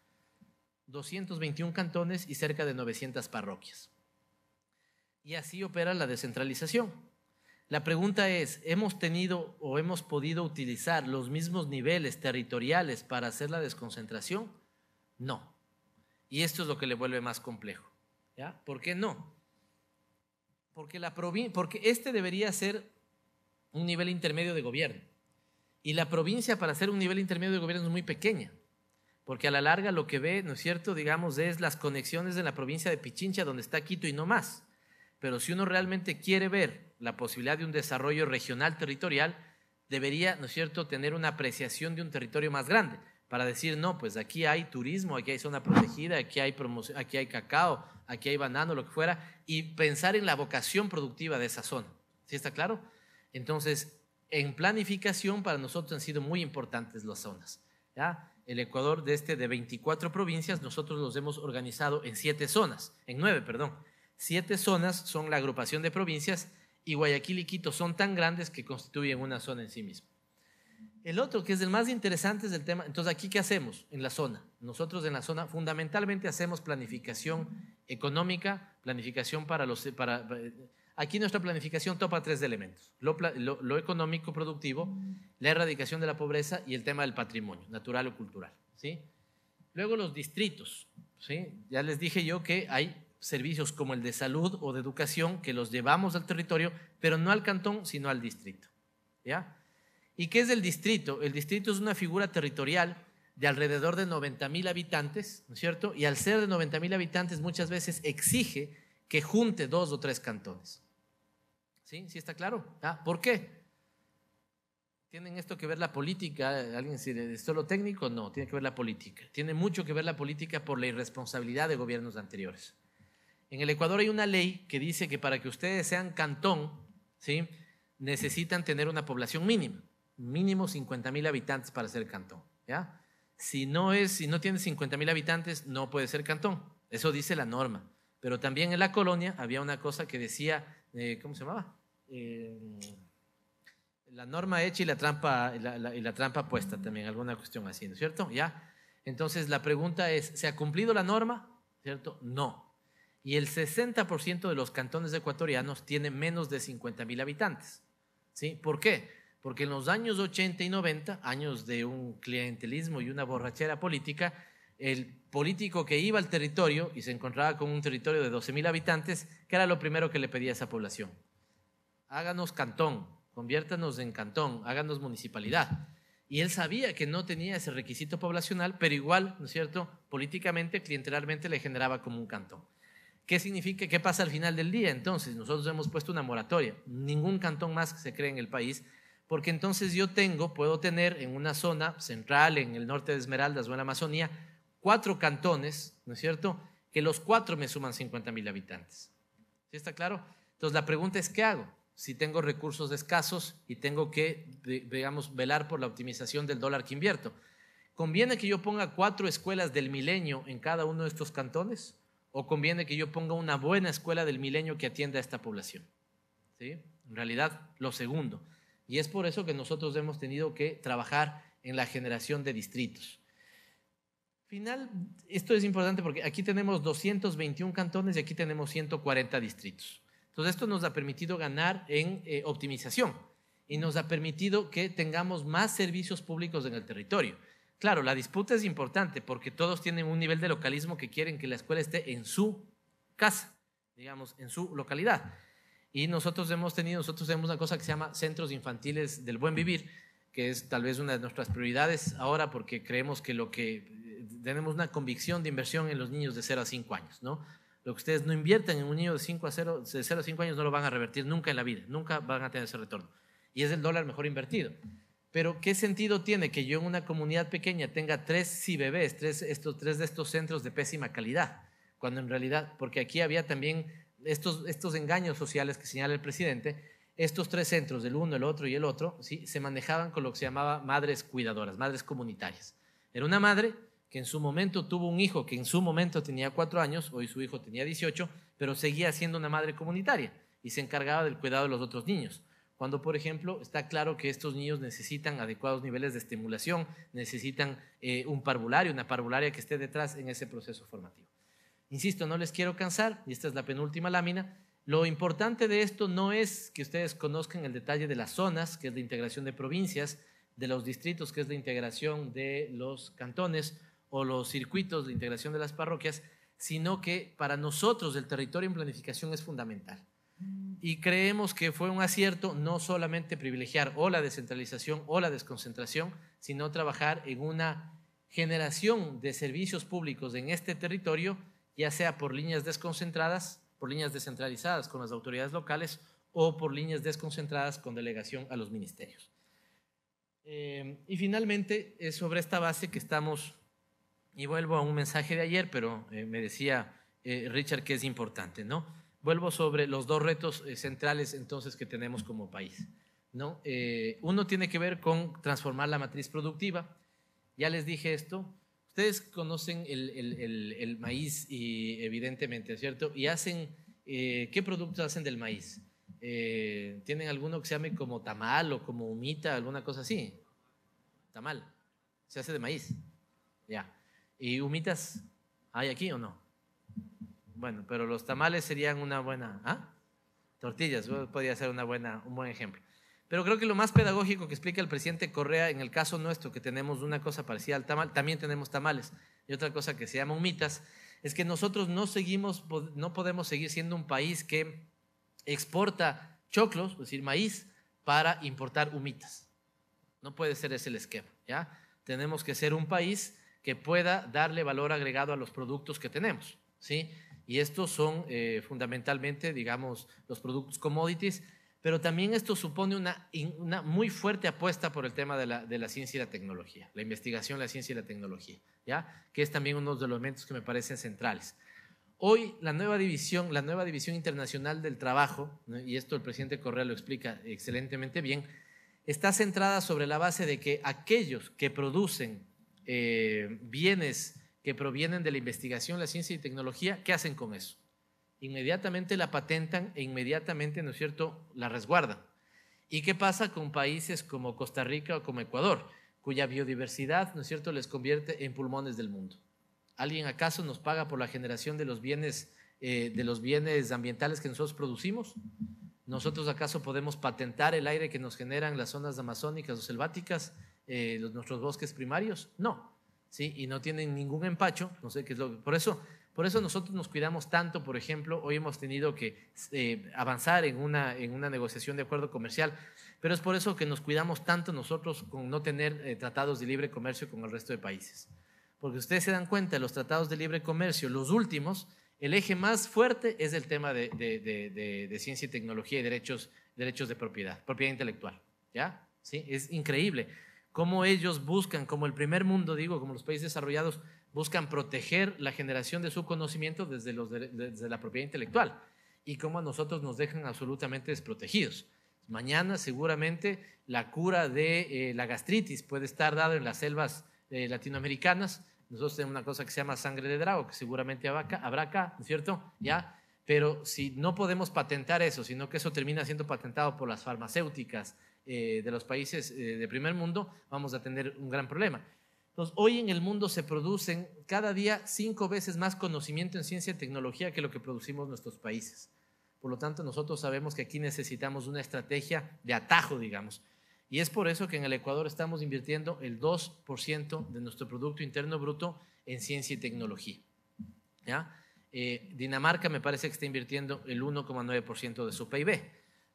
221 cantones y cerca de 900 parroquias. Y así opera la descentralización. La pregunta es, ¿hemos tenido o hemos podido utilizar los mismos niveles territoriales para hacer la desconcentración? No. Y esto es lo que le vuelve más complejo. ¿Ya? ¿Por qué no? Porque este debería ser un nivel intermedio de gobierno. Y la provincia, para ser un nivel intermedio de gobierno, es muy pequeña. Porque a la larga lo que ve, ¿no es cierto?, digamos, es las conexiones de la provincia de Pichincha, donde está Quito y no más. Pero si uno realmente quiere ver la posibilidad de un desarrollo regional territorial, debería, ¿no es cierto?, tener una apreciación de un territorio más grande para decir, no, pues aquí hay turismo, aquí hay zona protegida, aquí hay cacao, aquí hay banano, lo que fuera, y pensar en la vocación productiva de esa zona. ¿Sí está claro? Entonces, en planificación para nosotros han sido muy importantes las zonas. ¿Ya? El Ecuador de 24 provincias, nosotros los hemos organizado en 7 zonas, en 9, perdón. 7 zonas son la agrupación de provincias y Guayaquil y Quito son tan grandes que constituyen una zona en sí misma. El otro, que es el más interesante, es el tema. Entonces, ¿aquí qué hacemos en la zona? Nosotros en la zona fundamentalmente hacemos planificación económica, planificación aquí nuestra planificación topa 3 elementos: lo económico productivo, la erradicación de la pobreza y el tema del patrimonio natural o cultural, ¿sí? Luego los distritos, ¿sí? Ya les dije yo que hay servicios como el de salud o de educación que los llevamos al territorio, pero no al cantón, sino al distrito. ¿Ya? ¿Y qué es el distrito? El distrito es una figura territorial de alrededor de 90.000 habitantes, ¿no es cierto? Y al ser de 90.000 habitantes muchas veces exige que junte 2 o 3 cantones. ¿Sí? ¿Sí está claro? ¿Ah? ¿Por qué? ¿Tienen esto que ver la política? ¿Alguien dice, ¿es solo técnico? No, tiene que ver la política. Tiene mucho que ver la política por la irresponsabilidad de gobiernos anteriores. En el Ecuador hay una ley que dice que para que ustedes sean cantón, ¿sí?, necesitan tener una población mínimo 50.000 habitantes para ser cantón. ¿Ya? Si no tienes 50.000 habitantes, no puede ser cantón. Eso dice la norma. Pero también en la colonia había una cosa que decía, ¿cómo se llamaba? La norma hecha y la trampa puesta también, alguna cuestión así, ¿no es cierto? ¿Ya? Entonces la pregunta es, ¿se ha cumplido la norma? ¿Cierto? No. Y el 60% de los cantones ecuatorianos tienen menos de 50.000 habitantes. ¿Sí? ¿Por qué? Porque en los años 80 y 90, años de un clientelismo y una borrachera política, el político que iba al territorio y se encontraba con un territorio de 12.000 habitantes, ¿qué era lo primero que le pedía a esa población? Háganos cantón, conviértanos en cantón, háganos municipalidad. Y él sabía que no tenía ese requisito poblacional, pero igual, ¿no es cierto?, políticamente, clientelarmente le generaba como un cantón. ¿Qué significa? ¿Qué pasa al final del día? Entonces, nosotros hemos puesto una moratoria. Ningún cantón más se cree en el país, porque entonces puedo tener en una zona central, en el norte de Esmeraldas o en la Amazonía, 4 cantones, ¿no es cierto?, que los 4 me suman 50.000 habitantes. ¿Sí está claro? Entonces, la pregunta es, ¿qué hago? Si tengo recursos escasos y tengo que, digamos, velar por la optimización del dólar que invierto. ¿Conviene que yo ponga 4 escuelas del milenio en cada uno de estos cantones? ¿O conviene que yo ponga una buena escuela del milenio que atienda a esta población? ¿Sí? En realidad, lo segundo. Y es por eso que nosotros hemos tenido que trabajar en la generación de distritos. Final, esto es importante porque aquí tenemos 221 cantones y aquí tenemos 140 distritos. Entonces, esto nos ha permitido ganar en optimización y nos ha permitido que tengamos más servicios públicos en el territorio. Claro, la disputa es importante porque todos tienen un nivel de localismo que quieren que la escuela esté en su casa, digamos, en su localidad. Y nosotros tenemos una cosa que se llama Centros Infantiles del Buen Vivir, que es tal vez una de nuestras prioridades ahora porque creemos que tenemos una convicción de inversión en los niños de 0 a 5 años, ¿no? Lo que ustedes no inviertan en un niño de 0 a 5 años no lo van a revertir nunca en la vida, nunca van a tener ese retorno. Y es el dólar mejor invertido. Pero ¿qué sentido tiene que yo en una comunidad pequeña tenga 3 CIBBs, 3 de estos centros de pésima calidad? cuando en realidad, porque aquí había también estos engaños sociales que señala el presidente, estos 3 centros, el uno, el otro y el otro, ¿sí?, se manejaban con lo que se llamaba madres cuidadoras, madres comunitarias. Era una madre que en su momento tuvo un hijo que en su momento tenía 4 años, hoy su hijo tenía 18, pero seguía siendo una madre comunitaria y se encargaba del cuidado de los otros niños. Cuando, por ejemplo, está claro que estos niños necesitan adecuados niveles de estimulación, necesitan un parvulario, una parvularia que esté detrás en ese proceso formativo. Insisto, no les quiero cansar, y esta es la penúltima lámina. Lo importante de esto no es que ustedes conozcan el detalle de las zonas, que es la integración de provincias, de los distritos, que es la integración de los cantones, o los circuitos, la integración de las parroquias, sino que para nosotros el territorio en planificación es fundamental. Y creemos que fue un acierto no solamente privilegiar o la descentralización o la desconcentración, sino trabajar en una generación de servicios públicos en este territorio, ya sea por líneas desconcentradas, por líneas descentralizadas con las autoridades locales o por líneas desconcentradas con delegación a los ministerios. Y finalmente, es sobre esta base que estamos, y vuelvo a un mensaje de ayer, pero me decía Richard que es importante, ¿no? Vuelvo sobre los 2 retos centrales entonces que tenemos como país, ¿no? Uno tiene que ver con transformar la matriz productiva. Ya les dije esto. Ustedes conocen el maíz y evidentemente, ¿cierto? Y hacen, ¿qué productos hacen del maíz? ¿Tienen alguno que se llame como tamal o como humita, alguna cosa así? Tamal, se hace de maíz, ya. ¿Y humitas hay aquí o no? Bueno, pero los tamales serían una buena, ¿ah? Tortillas, podría ser un buen ejemplo. Pero creo que lo más pedagógico que explica el presidente Correa, en el caso nuestro, que tenemos una cosa parecida al tamal, también tenemos tamales, y otra cosa que se llama humitas, es que nosotros no podemos seguir siendo un país que exporta choclos, es decir, maíz, para importar humitas. No puede ser ese el esquema, ¿ya? Tenemos que ser un país que pueda darle valor agregado a los productos que tenemos, ¿sí? Y estos son fundamentalmente, digamos, los productos commodities, pero también esto supone una muy fuerte apuesta por el tema de la ciencia y la tecnología, la investigación, la ciencia y la tecnología, ¿ya? Que es también uno de los elementos que me parecen centrales. Hoy la nueva división internacional del trabajo, ¿no?, y esto el presidente Correa lo explica excelentemente bien, está centrada sobre la base de que aquellos que producen bienes que provienen de la investigación, la ciencia y tecnología, ¿qué hacen con eso? Inmediatamente la patentan e inmediatamente, ¿no es cierto?, la resguardan. ¿Y qué pasa con países como Costa Rica o como Ecuador, cuya biodiversidad, ¿no es cierto?, les convierte en pulmones del mundo? ¿Alguien acaso nos paga por la generación de los bienes ambientales que nosotros producimos? ¿Nosotros acaso podemos patentar el aire que nos generan las zonas amazónicas o selváticas, nuestros bosques primarios? No, ¿sí? Y no tienen ningún empacho, no sé qué es por eso nosotros nos cuidamos tanto. Por ejemplo, hoy hemos tenido que avanzar en una negociación de acuerdo comercial, pero es por eso que nos cuidamos tanto nosotros con no tener tratados de libre comercio con el resto de países. Porque ustedes se dan cuenta, los tratados de libre comercio, los últimos, el eje más fuerte es el tema de ciencia y tecnología y derechos de propiedad intelectual, ¿ya? ¿Sí? Es increíble cómo ellos buscan, como el primer mundo, como los países desarrollados, buscan proteger la generación de su conocimiento desde la propiedad intelectual, y cómo a nosotros nos dejan absolutamente desprotegidos. Mañana seguramente la cura de la gastritis puede estar dada en las selvas latinoamericanas. Nosotros tenemos una cosa que se llama sangre de drago, que seguramente habrá acá, ¿no es cierto? ¿Ya? Pero si no podemos patentar eso, sino que eso termina siendo patentado por las farmacéuticas de los países de primer mundo, vamos a tener un gran problema. Entonces, hoy en el mundo se producen cada día 5 veces más conocimiento en ciencia y tecnología que lo que producimos en nuestros países. Por lo tanto, nosotros sabemos que aquí necesitamos una estrategia de atajo, digamos. Y es por eso que en el Ecuador estamos invirtiendo el 2% de nuestro Producto Interno Bruto en ciencia y tecnología, ¿ya? Dinamarca me parece que está invirtiendo el 1,9% de su PIB.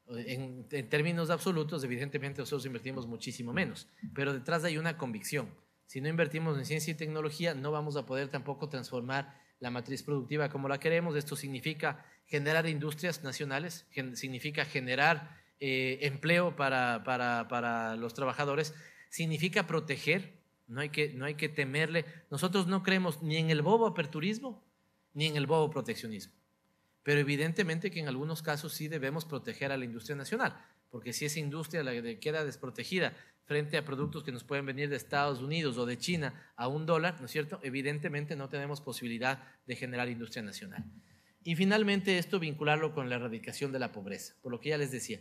En términos absolutos, evidentemente nosotros invertimos muchísimo menos, pero detrás hay una convicción. Si no invertimos en ciencia y tecnología, no vamos a poder tampoco transformar la matriz productiva como la queremos. Esto significa generar industrias nacionales, significa generar empleo para los trabajadores, significa proteger, no hay que temerle. Nosotros no creemos ni en el bobo aperturismo, ni en el bobo proteccionismo. Pero evidentemente que en algunos casos sí debemos proteger a la industria nacional, porque si esa industria queda desprotegida frente a productos que nos pueden venir de Estados Unidos o de China a $1, ¿no es cierto? Evidentemente no tenemos posibilidad de generar industria nacional. Y finalmente esto vincularlo con la erradicación de la pobreza, por lo que ya les decía.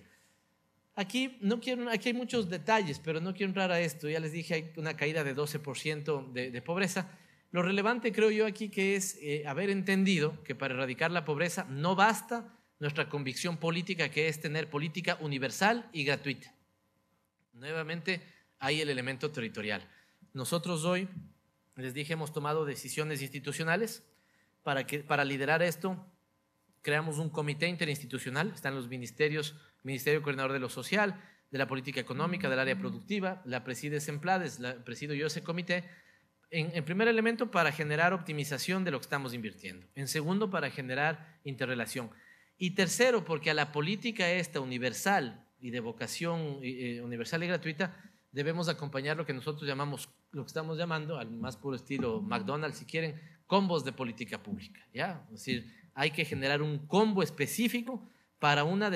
Aquí hay muchos detalles, pero no quiero entrar a esto. Ya les dije, hay una caída de 12% de pobreza. Lo relevante creo yo aquí que es haber entendido que para erradicar la pobreza no basta nuestra convicción política, que es tener política universal y gratuita. Nuevamente hay el elemento territorial. Nosotros hoy, les dije, hemos tomado decisiones institucionales para liderar esto. Creamos un comité interinstitucional, están los ministerios, Ministerio Coordinador de lo Social, de la Política Económica, del área productiva, la preside Semplades, la presido yo ese comité. En primer elemento, para generar optimización de lo que estamos invirtiendo. En segundo, para generar interrelación. Y tercero, porque a la política esta universal y de vocación universal y gratuita, debemos acompañar lo que nosotros llamamos, lo que estamos llamando, al más puro estilo McDonald's, si quieren, combos de política pública, ¿ya? Es decir, hay que generar un combo específico para una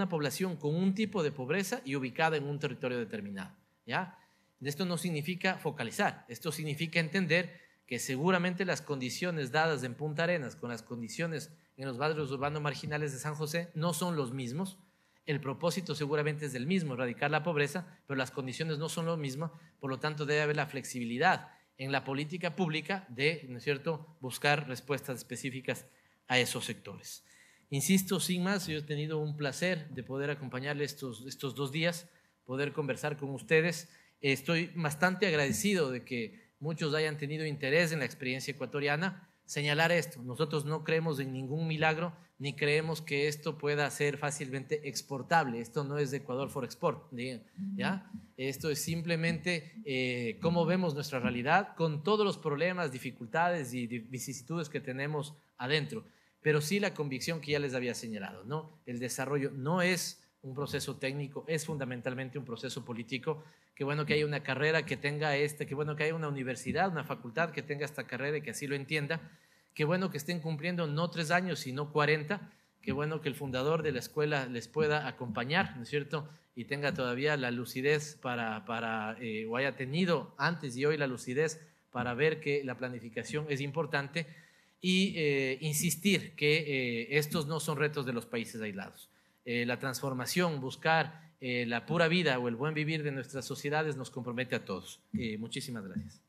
población con un tipo de pobreza y ubicada en un territorio determinado, ¿ya? Esto no significa focalizar, esto significa entender que seguramente las condiciones dadas en Punta Arenas con las condiciones en los barrios urbanos marginales de San José no son los mismos. El propósito seguramente es el mismo, erradicar la pobreza, pero las condiciones no son lo mismo, por lo tanto debe haber la flexibilidad en la política pública de, ¿no es cierto?, buscar respuestas específicas a esos sectores. Insisto, sin más, yo he tenido un placer de poder acompañarles estos 2 días, poder conversar con ustedes. Estoy bastante agradecido de que muchos hayan tenido interés en la experiencia ecuatoriana. Señalar esto, nosotros no creemos en ningún milagro, ni creemos que esto pueda ser fácilmente exportable. Esto no es de Ecuador for Export, ¿ya? Esto es simplemente cómo vemos nuestra realidad con todos los problemas, dificultades y vicisitudes que tenemos adentro. Pero sí la convicción que ya les había señalado, ¿no? El desarrollo no es un proceso técnico, es fundamentalmente un proceso político. Qué bueno que haya una carrera que tenga qué bueno que haya una universidad, una facultad que tenga esta carrera y que así lo entienda. Qué bueno que estén cumpliendo no 3 años, sino 40. Qué bueno que el fundador de la escuela les pueda acompañar, ¿no es cierto? Y tenga todavía la lucidez o haya tenido antes y hoy la lucidez para ver que la planificación es importante y insistir que estos no son retos de los países aislados. La transformación, buscar la pura vida o el buen vivir de nuestras sociedades nos compromete a todos. Muchísimas gracias.